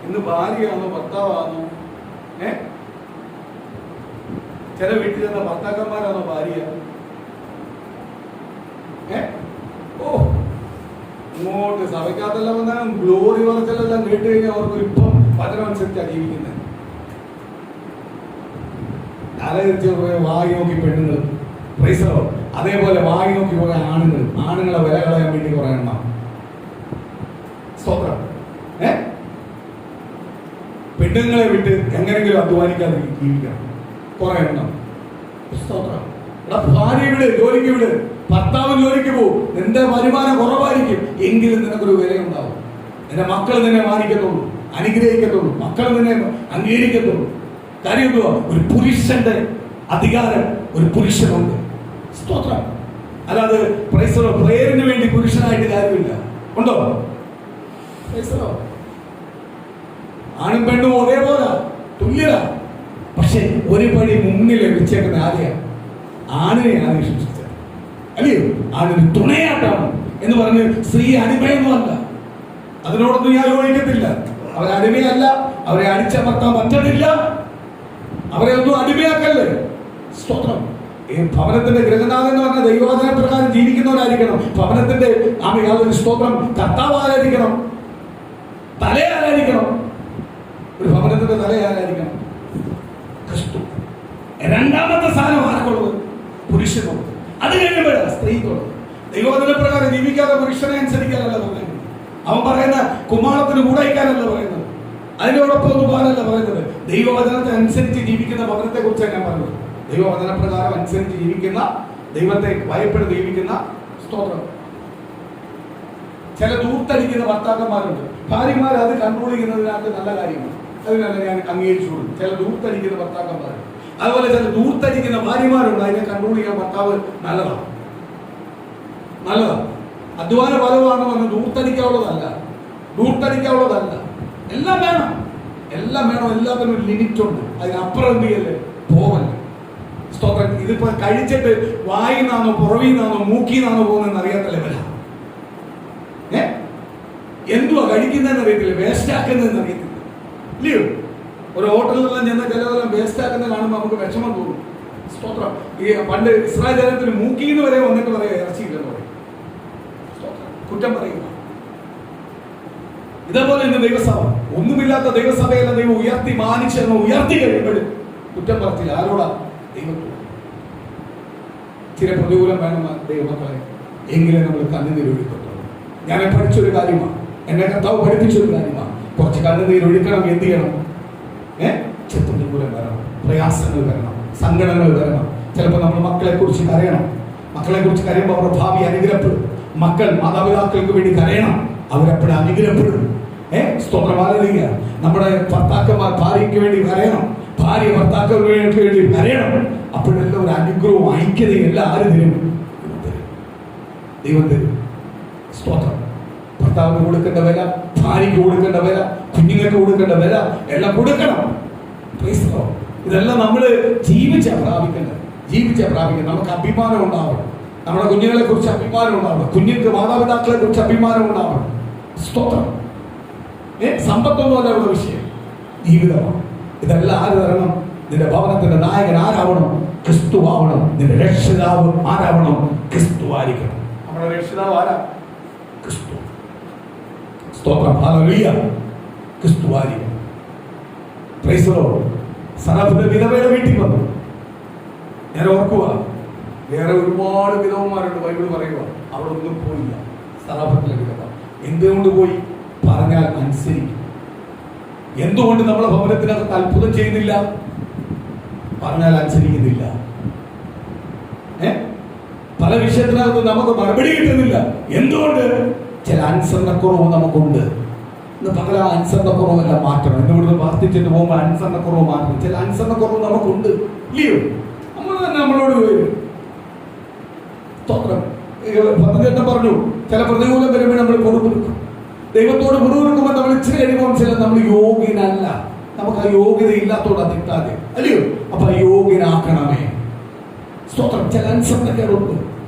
ഇന്ന് ഭാര്യയാണോ ഭർത്താവാണോ? ചില വീട്ടിൽ ചെന്ന ഭർത്താക്കന്മാരാണോ ഭാര്യ? ഓ, ഇങ്ങോട്ട് സഭയ്ക്കകത്തെല്ലാം വന്നാൽ ഗ്ലോറി വർച്ചലെല്ലാം കേട്ട് കഴിഞ്ഞാൽ അവർക്ക് ഇപ്പം പതനമനുസരിച്ചാണ് ജീവിക്കുന്നത്. തലതിരിച്ച് വായി നോക്കി പെണ്ണുങ്ങൾ, പ്രൈസറോ, അതേപോലെ വായി നോക്കി കുറെ ആണുങ്ങൾ, ആണുങ്ങളെ വില കളയാൻ വേണ്ടി കുറെ എണ്ണം. സ്തോത്രം. പെണ്ണുങ്ങളെ വിട്ട് എങ്ങനെങ്കിലും അധ്വാനിക്കാതെ ജീവിക്കണം കുറെ എണ്ണം. സ്തോത്രം. ഭാര്യ വിട്, ജോലിക്ക് വിട്, ഭർത്താവ് ജോലിക്ക് പോകും, നിന്റെ വരുമാനം കുറവായിരിക്കും, എങ്കിലും നിനക്കൊരു വിലയുണ്ടാവും. നിന്റെ മക്കൾ നിന്നെ മാനിക്കത്തുള്ളൂ, അനുഗ്രഹിക്കത്തുള്ളൂ, മക്കൾ നിന്നെ അംഗീകരിക്കത്തുള്ളൂ. കാര്യം എന്തുവാ? ഒരു പുരുഷന്റെ അധികാരം ഒരു പുരുഷനുണ്ട്. സ്തോത്രം. അല്ലാതെ പ്രൈസറോ പ്രേയറിന് വേണ്ടി പുരുഷനായിട്ട് കാര്യമില്ല. ഉണ്ടോ? പ്രൈസറോ. ആണും പെണ്ണും ഒരേപോലെ തുല്യത. പക്ഷെ ഒരു പടി മുന്നിൽ വെച്ചേക്കുന്ന ആരെയാ? ആണിനെ ആദ്യം സൃഷ്ടിച്ചത്, അല്ലയോ? ആണിന് തുണയാട്ടാണ് എന്ന് പറഞ്ഞ് സ്ത്രീ അടിമയൊന്നുമല്ല. അതിനോടൊന്നും ഞാൻ യോജിക്കത്തില്ല. അവരെ അടിമയല്ല, അവരെ അടിച്ചമർത്താൻ പറ്റത്തില്ല, അവരെ ഒന്നും അടിമയാക്കല്ലേ. സ്തോത്രം. ഈ ഭവനത്തിന്റെ ഗൃഹനാഥൻ എന്ന് പറഞ്ഞ ദൈവവചന പ്രകാരം ജീവിക്കുന്നവരായിരിക്കണം. ഭവനത്തിന്റെ യാതൊരു സ്തോത്രം കർത്താവ് ആരായിരിക്കണം? തലയാരായിരിക്കണം? ഒരു ഭവനത്തിന്റെ തലയാരായിരിക്കണം? ക്രിസ്തു. രണ്ടാമത്തെ സ്ഥാനം ആർക്കുള്ളത്? പുരുഷനുള്ളത്. അത് കഴിയുമ്പോഴാണ് സ്ത്രീക്കുള്ളത്. ദൈവവചന പ്രകാരം ജീവിക്കാതെ പുരുഷനെ അനുസരിക്കാനല്ല പറയുന്നത്. അവൻ പറയുന്ന കുമ്മാളത്തിന് കൂടയിക്കാനല്ല പറയുന്നത്, അതിനോടൊപ്പം ഒന്നും പോകാനല്ല പറയുന്നത്. ദൈവവചനത്തെ അനുസരിച്ച് ജീവിക്കുന്ന ഭവനത്തെ കുറിച്ചാണ് ഞാൻ പറഞ്ഞത്. ദൈവവചന പ്രകാരം അനുസരിച്ച് ജീവിക്കുന്ന, ദൈവത്തെ ഭയപ്പെട്ട് ജീവിക്കുന്ന, സ്തോത്രം. ചില ദൂർത്തടിക്കുന്ന ഭർത്താക്കന്മാരുണ്ട്. ഭാര്യമാർ അത് കൺട്രോൾ ചെയ്യുന്നതിനകത്ത് നല്ല കാര്യമാണ്, അതിനല്ല ഞാൻ അംഗീകരിച്ചു കൊടുക്കും. ചില ദൂർത്തടിക്കുന്ന ഭർത്താക്കന്മാർ, അതുപോലെ ചില ദൂർത്തടിക്കുന്ന ഭാര്യമാരുണ്ട്. അതിനെ കൺട്രോൾ ചെയ്യാൻ ഭർത്താവ് നല്ലതാണ്, നല്ലതാണ്. അധ്വാന ഫലമാണെന്ന് പറഞ്ഞ് ദൂർത്തടിക്കാനുള്ളതല്ല, ദൂർത്തടിക്കാനുള്ളതല്ല. എല്ലാം വേണം, എല്ലാം വേണം. എല്ലാത്തിനും ഒരു ലിമിറ്റ് ഉണ്ട്. അതിനപ്പുറം എന്ത് ചെയ്യല്ലേ? പോവല്ലേ. സ്തോത്രം. ഇതിപ്പോ കഴിച്ചിട്ട് വായിന്നാണോ പുറവിന്നാണോ മൂക്കിന്നാണോ പോകുന്നതെന്ന് അറിയാത്ത ലെവലാണ്. എന്തുവാ കഴിക്കുന്നതെന്ന് അറിയത്തില്ല, വേസ്റ്റ് ആക്കുന്നതെന്ന് അറിയത്തില്ല, ഇല്ലയോ? ഒരു ഹോട്ടലിലെല്ലാം ചെന്ന ചിലവെല്ലാം വേസ്റ്റ് ആക്കുന്നത് കാണുമ്പോൾ നമുക്ക് വിഷമം തോന്നും. സ്തോത്രം. ഈ പണ്ട് ഇസ്രായേൽ ജനത്തിന് മൂക്കിന്ന് വരെ വന്നിട്ട് പറയാം ഇറച്ചിയില്ലെന്ന് പറയും. സ്തോത്രം. കുറ്റം പറയുക. ഇതേപോലെ ഇന്ന് ദൈവസഭ, ഒന്നുമില്ലാത്ത ദൈവസഭയെല്ലാം ദൈവം ഉയർത്തി മാനിച്ചെന്ന് ഉയർത്തി കഴിയുമ്പോൾ കുറ്റം പറച്ചില്ല. ആരോടാ? ദൈവത്തോട്. ചില പ്രതികൂലം വേണം ദൈവമക്കളെ, എങ്കിലേ നമ്മൾ കണ്ണുനീരൊഴുക്കത്തുള്ളൂ. ഞാൻ പഠിച്ചൊരു കാര്യമാണ്, എന്നെ കർത്താവ് പഠിപ്പിച്ചൊരു കാര്യമാണ്. കുറച്ച് കണ്ണുനീരൊഴുക്കണം. എന്ത് ചെയ്യണം? പ്രതികൂലം വരണം, പ്രയാസങ്ങൾ വരണം, സങ്കടങ്ങൾ വരണം. ചിലപ്പോൾ നമ്മൾ മക്കളെ കുറിച്ച് കരയണം. മക്കളെ കുറിച്ച് കരയുമ്പോൾ അവരുടെ ഭാവി അനുഗ്രഹപ്പെടും. മക്കൾ മാതാപിതാക്കൾക്ക് വേണ്ടി കരയണം, അവരെപ്പോഴും അനുഗ്രഹപ്പെടും. സ്തോത്രമാലിക. നമ്മുടെ ഭർത്താക്കന്മാർ ഭാര്യയ്ക്ക് വേണ്ടി കരയണം, ഭാര്യ ഭർത്താക്കൾക്ക് വേണ്ടി കരയണം. അപ്പോഴെല്ലാം ഒരു അനുഗ്രഹവും ഐക്യതയും എല്ലാം ആര് തരും? ദൈവം തരും. സ്തോത്രം. ഭർത്താവിന് കൊടുക്കേണ്ട വില, ഭാര്യയ്ക്ക് കൊടുക്കേണ്ട വില, കുഞ്ഞുങ്ങൾക്ക് കൊടുക്കേണ്ട വില എല്ലാം കൊടുക്കണം. ഇതെല്ലാം നമ്മൾ ജീവിച്ചാ പ്രാപിക്കേണ്ടത്, ജീവിച്ചാ പ്രാപിക്കണം. നമുക്ക് അഭിമാനം ഉണ്ടാവണം, നമ്മുടെ കുഞ്ഞുങ്ങളെ കുറിച്ച് അഭിമാനം ഉണ്ടാവണം, കുഞ്ഞുങ്ങൾക്ക് മാതാപിതാക്കളെ കുറിച്ച് അഭിമാനം ഉണ്ടാവണം. സ്തോത്രം. സമ്പത്തൊന്നുമല്ല ഇവിടെ വിഷയം, ജീവിതമാണ്. ഇതെല്ലാം ആര് തരണം? നിന്റെ ഭവനത്തിന്റെ നായകൻ ആരാവണം? ക്രിസ്തു ആവണം. നിന്റെ രക്ഷിതാവ് ആരാവണം? ക്രിസ്തു ആയിരിക്കണം. നമ്മുടെ രക്ഷിതാവ് ആരാ? ക്രിസ്തു. സ്തോത്രം. ഹല്ലേലൂയ. ക്രിസ്തു ആയിരിക്കണം. Praise the Lord. സറഫിന്റെ വിധവയുടെ വീട്ടിൽ വന്നു. ഞാൻ ഓർക്കുക, വേറെ ഒരുപാട് വിധവന്മാരുണ്ട് ബൈബിൾ പറയുക, അവിടെ ഒന്നും പോയില്ല. സറഫത്തിലെ വിധവ എന്തുകൊണ്ട് പോയി? പറഞ്ഞാൽ അനുസരിക്കും. എന്തുകൊണ്ട് നമ്മളെ ഭവനത്തിനകത്ത് അത്ഭുതം ചെയ്യുന്നില്ല? പറഞ്ഞാൽ അനുസരിക്കുന്നില്ല. പല വിഷയത്തിനകത്ത് നമുക്ക് മറുപടി കിട്ടുന്നില്ല. എന്തുകൊണ്ട്? ചില അനുസരണക്കുറവ് നമുക്കുണ്ട്. ഇന്ന് പകല അനുസരണക്കുറവെല്ലാം മാറ്റണം. എന്നിവിടുന്ന് പ്രാർത്ഥിച്ചിട്ട് പോകുമ്പോൾ അനുസരണക്കുറവ് മാറ്റണം. ചില അനുസരണക്കുറവ് നമുക്കുണ്ട്, ഇല്ലയോ? നമ്മൾ തന്നെ നമ്മളോട് വരും. സ്തോത്രം. പദ്ധതി പറഞ്ഞു, ചില പ്രതികൂലം വരുമ്പോൾ നമ്മൾ പൊറുപെടുക്കും. ദൈവത്തോട് മുറിവെടുക്കുമ്പോൾ നമ്മൾ ഇച്ചിരി കഴിയുമ്പോൾ ചില നമ്മൾ യോഗ്യനല്ല. നമുക്ക് ആ യോഗ്യത ഇല്ലാത്തോടെ കിട്ടാതെ, അല്ലയോ? അപ്പൊ യോഗ്യനാക്കണമേ. സ്തോത്രം. ചില അനുസരണക്കേടുണ്ട്.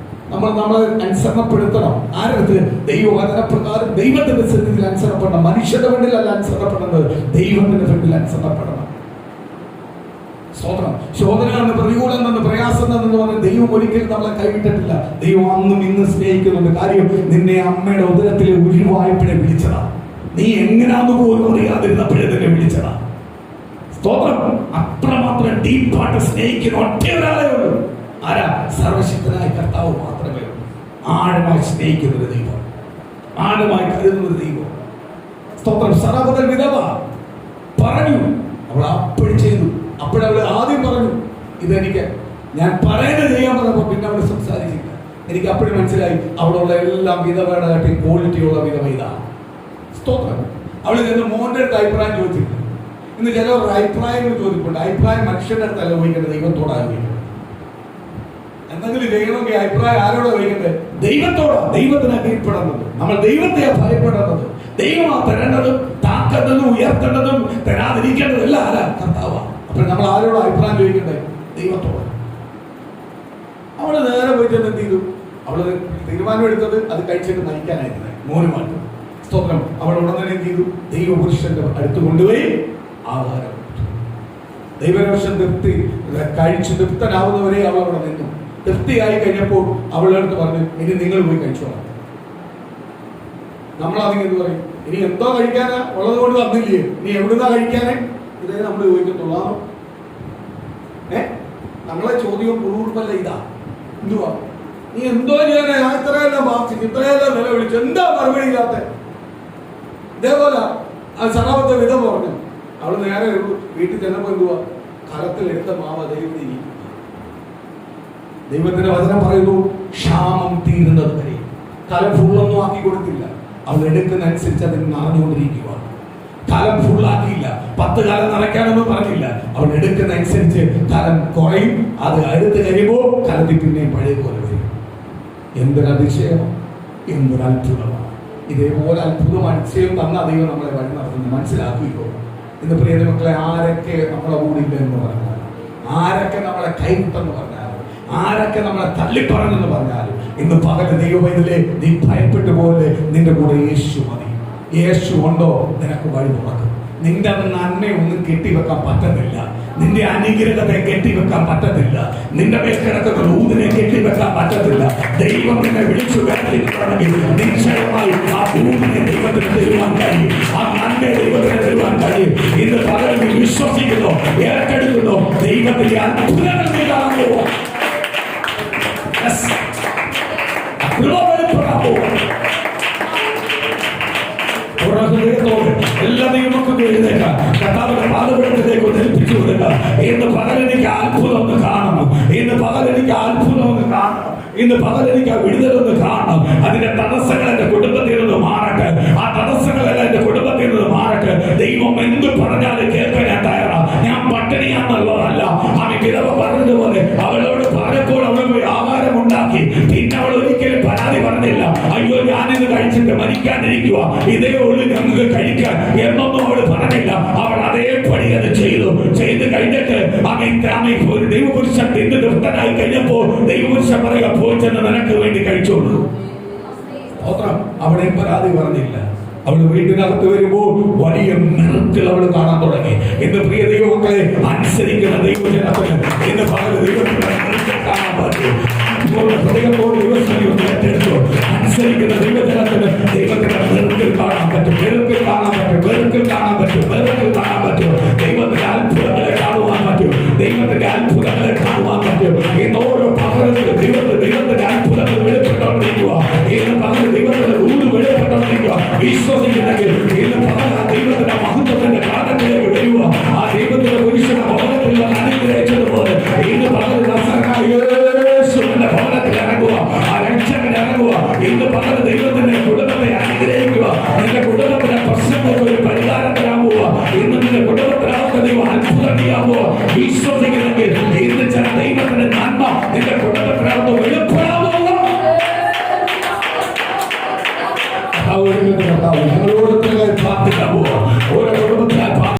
നമ്മളെ അനുസരണപ്പെടുത്തണം. ആരടുത്ത്? ദൈവവചനപ്രകാരം ദൈവത്തിന്റെ സന്നിധിയിൽ അനുസരണപ്പെടണം. മനുഷ്യന്റെ ഫ്രണ്ടിലല്ല അനുസരണപ്പെടുന്നത്, ദൈവത്തിന്റെ ഫ്രണ്ടിൽ അനുസരണപ്പെടണം. സ്തോത്രം. ശോധന എന്ന്, പ്രതികൂലം എന്ന്, പ്രയാസം എന്ന് പറഞ്ഞ് ദൈവം ഒരിക്കലും നമ്മളെ കൈവിട്ടിട്ടില്ല. ദൈവം അന്നും ഇന്ന് സ്നേഹിക്കുന്നുണ്ട്. കാര്യം, നിന്നെ അമ്മയുടെ ഉദരത്തിലെ ഉരുവായപ്പോഴേ വിളിച്ചതാ. നീ എങ്ങനെയാന്ന് പോലും അറിയാതിരുന്നപ്പോഴേ നിന്നെ വിളിച്ചതാ. സ്തോത്രം. അത്രമാത്രം ഡീപ്പായിട്ട് സ്നേഹിക്കുന്ന ഒറ്റ ഒരാളേ ഉള്ളൂ. ആരാ? സർവശക്തനായ കർത്താവ് മാത്രമേ ഉള്ളൂ. ആഴമായി സ്നേഹിക്കുന്ന ഒരു ദൈവം, ആഴമായി കരുതുന്ന ഒരു ദൈവം. സ്തോത്രം. സറാപുതൽ വിധവ പറഞ്ഞു, അവൾ അപ്പോഴും ചെയ്തു. അപ്പോഴവൾ ആദ്യം പറഞ്ഞു, ഇതെനിക്ക് ഞാൻ പറയുന്നത് ചെയ്യാൻ പറഞ്ഞപ്പോൾ പിന്നെ അവൾ സംസാരിച്ചില്ല. എനിക്ക് അപ്പോഴും മനസ്സിലായി അവളുള്ള എല്ലാം വിധവയുടെ കാട്ടി ക്വാളിറ്റിയുള്ള വിധവ ഇതാണ്. സ്തോത്രം. അവൾ നിന്ന് മോന്റെ അടുത്ത് അഭിപ്രായം ചോദിച്ചില്ല. ഇന്ന് ചിലവരുടെ അഭിപ്രായങ്ങൾ ചോദിക്കുന്നുണ്ട്. അഭിപ്രായം മനുഷ്യന്റെ അടുത്തല്ല ചോദിക്കേണ്ടത്, ദൈവത്തോടാണ് ചോദിക്കുന്നത്. എന്തെങ്കിലും ചെയ്യണമെങ്കിൽ അഭിപ്രായം ആരോടാ ചോദിക്കേണ്ടത്? ദൈവത്തോടാ. ദൈവത്തിനാ കീഴ്പ്പെടുന്നത്. നമ്മൾ ദൈവത്തെ ഭയപ്പെടുന്നത്. ദൈവമാ തരേണ്ടതും താക്കേണ്ടതും ഉയർത്തേണ്ടതും തരാതിരിക്കേണ്ടതും എല്ലാം ആരാ? കർത്താവാ. അപ്പൊ നമ്മൾ ആരോട് അഭിപ്രായം ചോദിക്കണ്ടേ? ദൈവത്തോട്. അവള് നേരെ പോയിട്ട് എന്ത് ചെയ്തു? അവള് തീരുമാനം എടുത്തത് അത് കഴിച്ചിട്ട് നയിക്കാനായിരുന്നു, മോന് മാറ്റം. സ്തോത്രം. അവൾ ഉടനെ തന്നെ എന്ത് ചെയ്തു? ദൈവപുരുഷന്റെ അടുത്ത് കൊണ്ടുപോയി ആഹാരം. ദൈവപുരുഷൻ കഴിച്ച് തൃപ്തനാവുന്നവരെ അവൾ അവിടെ നിന്നു. തൃപ്തിയായി കഴിഞ്ഞപ്പോൾ അവളുടെ അടുത്ത് പറഞ്ഞു, ഇനി നിങ്ങൾ പോയി കഴിച്ചോളാം. നമ്മളാണെങ്കിൽ എന്ത് പറയും? ഇനി എന്തോ കഴിക്കാനാ ഉള്ളത് കൊണ്ട് തന്നില്ലേ, ഇനി എവിടുന്നാ കഴിക്കാനേ? ഇതേ നമ്മൾ ചോദിക്കത്തുള്ളൂ. നമ്മളെ ചോദ്യം പുറൂർപ്പല്ല ഇതാ. എന്തുവാ? നീ എന്തോ ചെയ്യാനാ? ഞാൻ ഇത്രയെല്ലാം ബാധിച്ചു, ഇത്രയെല്ലാം വില വിളിച്ചു, എന്താ മറുപടി ഇല്ലാത്ത? ഇതേപോലെ ആ സറാപത്തെ വിധം പറഞ്ഞു. അവള് നേരെ വീട്ടിൽ ചെന്നപ്പോ എന്തുവാ? കലത്തിൽ എടുത്ത മാവ ദൈവത്തിന്. ദൈവത്തിന്റെ വചനം പറയുന്നു, ക്ഷാമം തീരുന്നത് വരെ. കലം ഫുള്ളൊന്നും ആക്കി കൊടുത്തില്ല. അവൾ എടുക്കുന്ന അനുസരിച്ച് അതിന് നിറഞ്ഞുകൊണ്ടിരിക്കുക. കലം ഫുള്ളാക്കിയില്ല, 10 കാലം നിറയ്ക്കാനൊന്നും പറഞ്ഞില്ല. അവൾ എടുക്കുന്ന അനുസരിച്ച് കലം കുറയും. അത് അടുത്ത് കഴിയുമ്പോൾ കലത്തിൽ പിന്നെയും പഴയ പോലെ വരും. എന്തൊരു അതിശയം, എന്തൊരു അത്ഭുതമാണ്. ഇതേപോലെ അത്ഭുതം അതിശയം തന്ന ദൈവം നമ്മളെ വഴി നടത്തുന്നത് മനസ്സിലാക്കിയോ? ഇന്ന് പ്രിയ മക്കളെ, ആരൊക്കെ നമ്മളെ കൂടില്ല എന്ന് പറഞ്ഞാൽ, ആരൊക്കെ നമ്മളെ കൈവിട്ടെന്ന് പറഞ്ഞാൽ, ആരൊക്കെ നമ്മളെ തള്ളിപ്പറഞ്ഞെന്ന് പറഞ്ഞാലും, ഇന്ന് പകല് ദൈവമേ, നീ ഭയപ്പെട്ടു പോലെ നിന്റെ കൂടെ യേശു മതി. യേശു ഉണ്ടോ നിനക്ക് വഴി തുറക്കും. നിന്റെ നന്മയൊന്നും കെട്ടിവെക്കാൻ പറ്റത്തില്ല. നിന്റെ അനുഗ്രഹത്തെ കെട്ടിവെക്കാൻ പറ്റത്തില്ല. നിന്റെ മേൽ കിടക്കുന്ന ഊതിനെ കെട്ടിവെക്കാൻ പറ്റത്തില്ല. ദൈവം നിന്നെ വിളിച്ചു വേണമെങ്കിൽ നിശ്ചയമായി ആ ഊതിനെ ദൈവത്തിന് തരുവാൻ കഴിയും. ആ നന്മയെ ദൈവത്തിന് തരുവാൻ കഴിയും. ഇന്ന് പകരം നീ വിശ്വസിക്കുന്നു, ഏറ്റെടുക്കുന്നു, ദൈവത്തിന്റെ അത്ഭുതങ്ങൾ നീ കാണുമോ? എല്ലാ ദൈവമക്കും എഴുന്നേക്കാം. കർത്താവിന്റെ പാദപീഠത്തിലേക്ക് ഏൽപ്പിച്ചു കൊടുക്കുക. ഇന്ന് പകലെനിക്ക് അത്ഭുതം ഒന്ന് കാണണം. ഇന്ന് പകലെനിക്ക് അത്ഭുതം ഒന്ന് കാണണം. ഇന്ന് പകലെനിക്ക് ആ വിടുതലൊന്ന് കാണണം. അതിന്റെ തടസ്സങ്ങൾ എന്റെ കുടുംബത്തിൽ നിന്ന് മാറട്ടെ. ആ തടസ്സങ്ങളെല്ലാം എന്റെ കുടുംബത്തിൽ നിന്ന് മാറട്ടെ. ദൈവം എന്ത് പറഞ്ഞാലും കേൾക്കാൻ ഞാൻ തയ്യാറാണ്. ഞാൻ പട്ടിണിയാന്നുള്ളതല്ല. അവൻ വിധവ പറഞ്ഞതുപോലെ അവളോട് പറഞ്ഞപ്പോൾ അവൾ പോയി ആഹാരം ഉണ്ടാക്കി. പിന്നെ അവൾ ഒരിക്കലും പരാതി പറഞ്ഞില്ല. അയ്യോ, ഞാനിത് കഴിച്ചിട്ട് മരിക്കാനിരിക്കുക, ഇതേ ഉള്ളു ഞങ്ങൾക്ക് കഴിക്കാൻ എന്നൊന്നും അവൾ പറഞ്ഞില്ല. അവൾ അതേപടി അത് ചെയ്തു കഴിഞ്ഞിട്ട് ഒരു ദൈവപുരുഷൻ തിന്ന് തൃപ്തനായി കഴിഞ്ഞപ്പോൾ ദൈവപുരുഷൻ പറയുക, പോയി ചെന്ന് നിനക്ക് വേണ്ടി കഴിച്ചോളൂ. അവിടെ പരാതി പറഞ്ഞില്ല. അവൾ വീട്ടിനകത്ത് വരുമ്പോൾ വലിയ നിറത്തിൽ അവൾ കാണാൻ തുടങ്ങി. ഇന്ന് പ്രിയ ദൈവമക്കളെ, അനുസരിക്കുന്ന ദൈവജനത്തിന് ഇന്ന് പകൽ ദൈവത്തിന്റെ നിറത്തിൽ കാണാൻ പറ്റും. അനുസരിക്കുന്ന ദൈവജനത്തിന് ദൈവത്തിന്റെ നിറത്തിൽ കാണാൻ പറ്റും. വെറുപ്പിൽ കാണാൻ പറ്റും. വെറുപ്പിൽ കാണാൻ പറ്റും. വെറുപ്പിൽ കാണാൻ പറ്റും. ദൈവത്തിന്റെ അത്ഭുതങ്ങളെ കാണുവാൻ പറ്റും. ദൈവത്തിന്റെ അത്ഭുതങ്ങളെ കാണുവാൻ പറ്റും. ഇന്ന് ഓരോ പകരത്തിലും ദൈവത്തിന്റെ അത്ഭുതങ്ങൾ വെളിപ്പെട്ടോണ്ടിരിക്കുക. ഇന്ന് പകരം ദൈവത്തിന്റെ ഊര് വെളിപ്പെട്ടോണ്ടിരിക്കുക. വിശ്വസിക്കുന്നെങ്കിൽ ഇന്ന് പകരം ദൈവത്തിന്റെ മഹത്വത്തിന്റെ കാലത്തിലേക്ക് വരിക. ആ ദൈവത്തിന്റെ പുരുഷന്റെ ഭവനത്തിൽ അനുഗ്രഹിച്ചതുപോലെ ഇന്ന് പകരം യേശുവിന്റെ ഭവനത്തിൽ ഇറങ്ങുക. ആ രക്ഷകൻ ഇറങ്ങുക. ഇന്ന് പകരം ദൈവത്തിന്റെ കുടുംബത്തെ അനുഗ്രഹിക്കുക. നിന്റെ കുടുംബത്തിന്റെ പ്രശ്നങ്ങൾക്ക് ഒരു പരിഹാരത്തിലാവുക. ഇന്ന് നിന്റെ കുടുംബത്തിലാവുക ദൈവം അത്ഭുതമാവുക. വിശ്വസിക്കുന്നെങ്കിൽ ഇന്ന് ചില ദൈവത്തിന്റെ നന്മ നിന്റെ കുടുംബത്തിനകത്ത് വെളിപ്പെടാവുക. ഞങ്ങളോട് പ്രാർത്ഥിക്കാം.